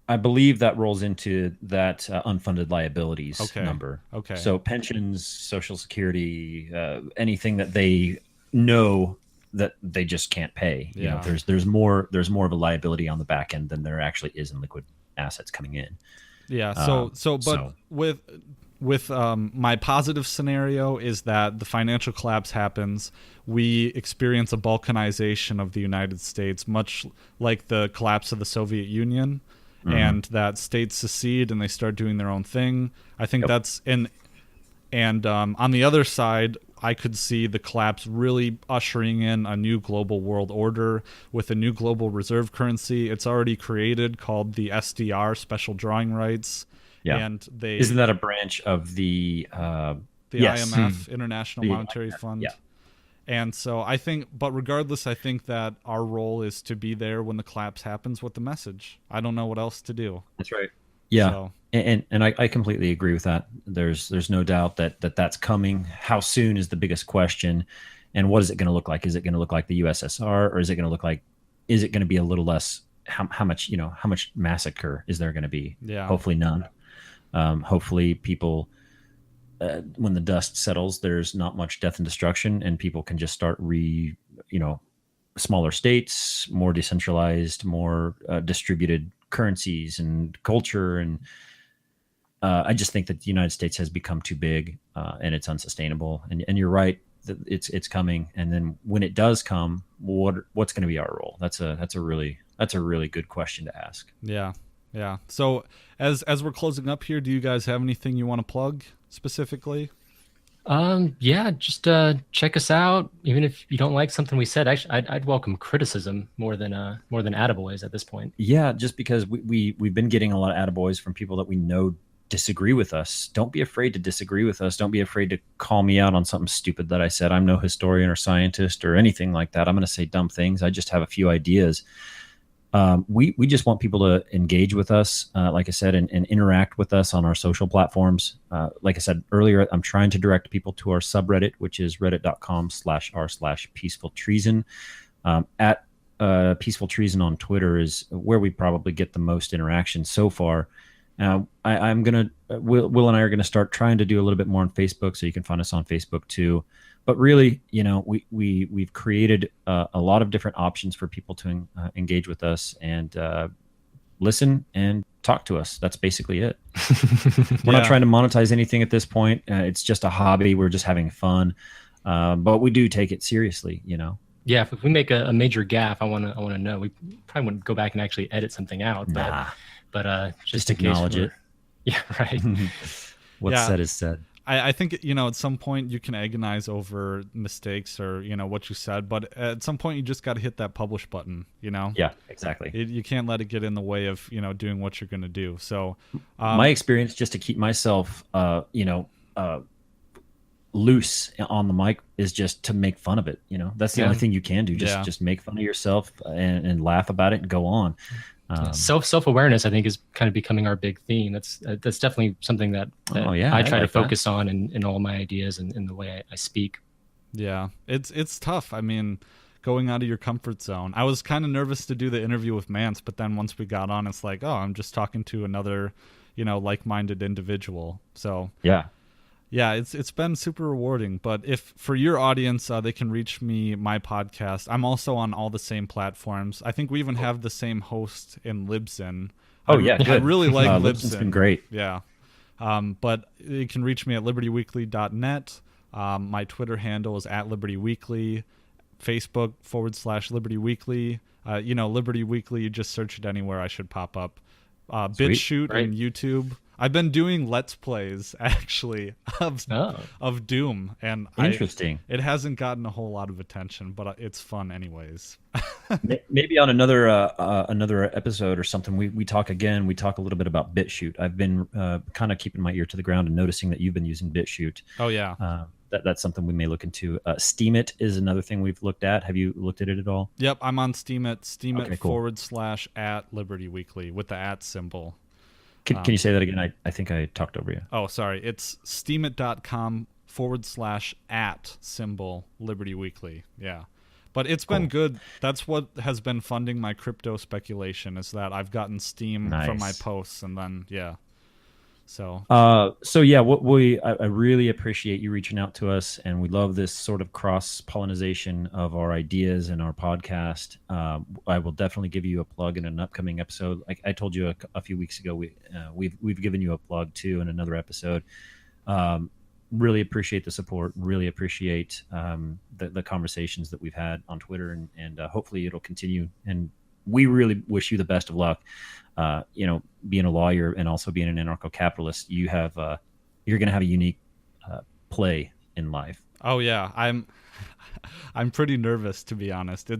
Speaker 4: I believe that rolls into that unfunded liabilities number.
Speaker 3: Okay.
Speaker 4: So pensions, Social Security, anything that they know that they just can't pay.
Speaker 3: Yeah.
Speaker 4: There's more of a liability on the back end than there actually is in liquid assets coming in.
Speaker 3: Yeah. With my positive scenario is that the financial collapse happens. We experience a balkanization of the United States, much like the collapse of the Soviet Union. And that states secede and they start doing their own thing. I think that's on the other side, I could see the collapse really ushering in a new global world order with a new global reserve currency. It's already created called the SDR, Special Drawing Rights.
Speaker 4: Yeah.
Speaker 3: And
Speaker 4: isn't that a branch of the
Speaker 3: IMF, International Monetary Fund?
Speaker 4: Yeah.
Speaker 3: And so I think, but regardless, I think that our role is to be there when the collapse happens with the message. I don't know what else to do.
Speaker 4: That's right. Yeah.
Speaker 3: So.
Speaker 4: And I completely agree with that. There's no doubt that's coming. How soon is the biggest question. And what is it going to look like? Is it going to look like the USSR, or is it going to be a little less? How much massacre is there going to be?
Speaker 3: Yeah.
Speaker 4: Hopefully none. Hopefully people, when the dust settles, there's not much death and destruction, and people can just start smaller states, more decentralized, more distributed currencies and culture. And I just think that the United States has become too big, and it's unsustainable. And you're right, that it's coming. And then when it does come, what's going to be our role? That's a really good question to ask.
Speaker 3: Yeah. Yeah. So as we're closing up here, do you guys have anything you want to plug specifically?
Speaker 5: Just check us out. Even if you don't like something we said, actually, I'd welcome criticism more than attaboys at this point.
Speaker 4: Yeah, just because we've been getting a lot of attaboys from people that we know disagree with us. Don't be afraid to disagree with us. Don't be afraid to call me out on something stupid that I said. I'm no historian or scientist or anything like that. I'm going to say dumb things. I just have a few ideas. We just want people to engage with us, like I said, and interact with us on our social platforms. Like I said earlier, I'm trying to direct people to our subreddit, which is reddit.com/r/peaceful treason. At Peaceful Treason on Twitter is where we probably get the most interaction so far. Will and I are gonna start trying to do a little bit more on Facebook, so you can find us on Facebook too. But really, we've created a lot of different options for people to engage with us and listen and talk to us. That's basically it. We're not trying to monetize anything at this point. It's just a hobby. We're just having fun, but we do take it seriously.
Speaker 5: Yeah, if we make a major gaffe, I want to know. We probably wouldn't go back and actually edit something out. But
Speaker 4: just acknowledge it.
Speaker 5: Yeah, right.
Speaker 4: What's said is said.
Speaker 3: I think, at some point you can agonize over mistakes or, what you said, but at some point you just got to hit that publish button,
Speaker 4: Yeah, exactly.
Speaker 3: You can't let it get in the way of, doing what you're going to do. So
Speaker 4: my experience, just to keep myself, loose on the mic, is just to make fun of it. That's the only thing you can do. Just make fun of yourself and laugh about it and go on.
Speaker 5: Self-awareness, I think, is kind of becoming our big theme. That's definitely something that I try to focus on in all my ideas and in the way I speak.
Speaker 3: Yeah, it's tough. I mean, going out of your comfort zone. I was kind of nervous to do the interview with Mance, but then once we got on, it's like, oh, I'm just talking to another, like-minded individual. So yeah, it's been super rewarding. But if for your audience, they can reach me, my podcast. I'm also on all the same platforms. I think we even have the same host in Libsyn.
Speaker 4: Good.
Speaker 3: I really like Libsyn.
Speaker 4: Libsyn's been great.
Speaker 3: Yeah. But you can reach me at libertyweekly.net. My Twitter handle is @libertyweekly. Facebook /Liberty Weekly. Liberty Weekly, you just search it anywhere, I should pop up. BitChute and YouTube. I've been doing Let's Plays, actually, of Doom. And
Speaker 4: interesting.
Speaker 3: It hasn't gotten a whole lot of attention, but it's fun anyways.
Speaker 4: Maybe on another episode or something, we talk again. We talk a little bit about BitChute. I've been kind of keeping my ear to the ground and noticing that you've been using BitChute.
Speaker 3: Oh, yeah.
Speaker 4: That's something we may look into. Steemit is another thing we've looked at. Have you looked at it at all?
Speaker 3: Yep, I'm on Steemit.
Speaker 4: Okay, cool.
Speaker 3: / Liberty Weekly with the @ symbol.
Speaker 4: Can you say that again? I think I talked over you.
Speaker 3: Oh, sorry. It's steemit.com / @ symbol Liberty Weekly. Yeah. But it's been good. That's what has been funding my crypto speculation, is that I've gotten Steem from my posts, and then, yeah. So
Speaker 4: yeah, I really appreciate you reaching out to us, and we love this sort of cross-pollination of our ideas and our podcast. I will definitely give you a plug in an upcoming episode. Like I told you a few weeks ago, we've given you a plug too in another episode. Really appreciate the support. Really appreciate the conversations that we've had on Twitter, and hopefully it'll continue. And we really wish you the best of luck. Being a lawyer and also being an anarcho-capitalist, you're going to have a unique play in life.
Speaker 3: Oh yeah, I'm pretty nervous, to be honest.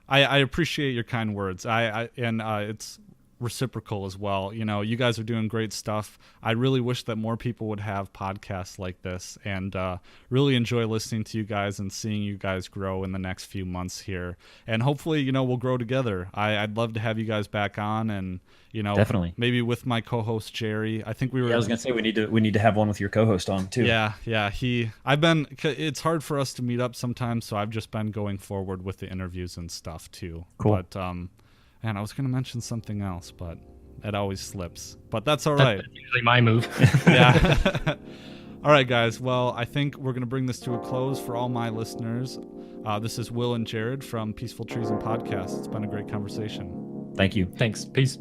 Speaker 3: I appreciate your kind words. It's reciprocal as well. You guys are doing great stuff. I really wish that more people would have podcasts like this, and really enjoy listening to you guys and seeing you guys grow in the next few months here. And hopefully, we'll grow together. I'd love to have you guys back on, and
Speaker 4: definitely
Speaker 3: maybe with my co-host Jerry. I think we were.
Speaker 4: Yeah, I was gonna say we need to have one with your co-host on too.
Speaker 3: Yeah. It's hard for us to meet up sometimes, so I've just been going forward with the interviews and stuff too.
Speaker 4: Cool.
Speaker 3: But and I was going to mention something else, but it always slips. But that's all right.
Speaker 5: That's usually my move.
Speaker 3: Yeah. All right, guys. Well, I think we're going to bring this to a close for all my listeners. This is Will and Jared from Peaceful Treason Podcast. It's been a great conversation.
Speaker 4: Thank you.
Speaker 5: Thanks. Peace.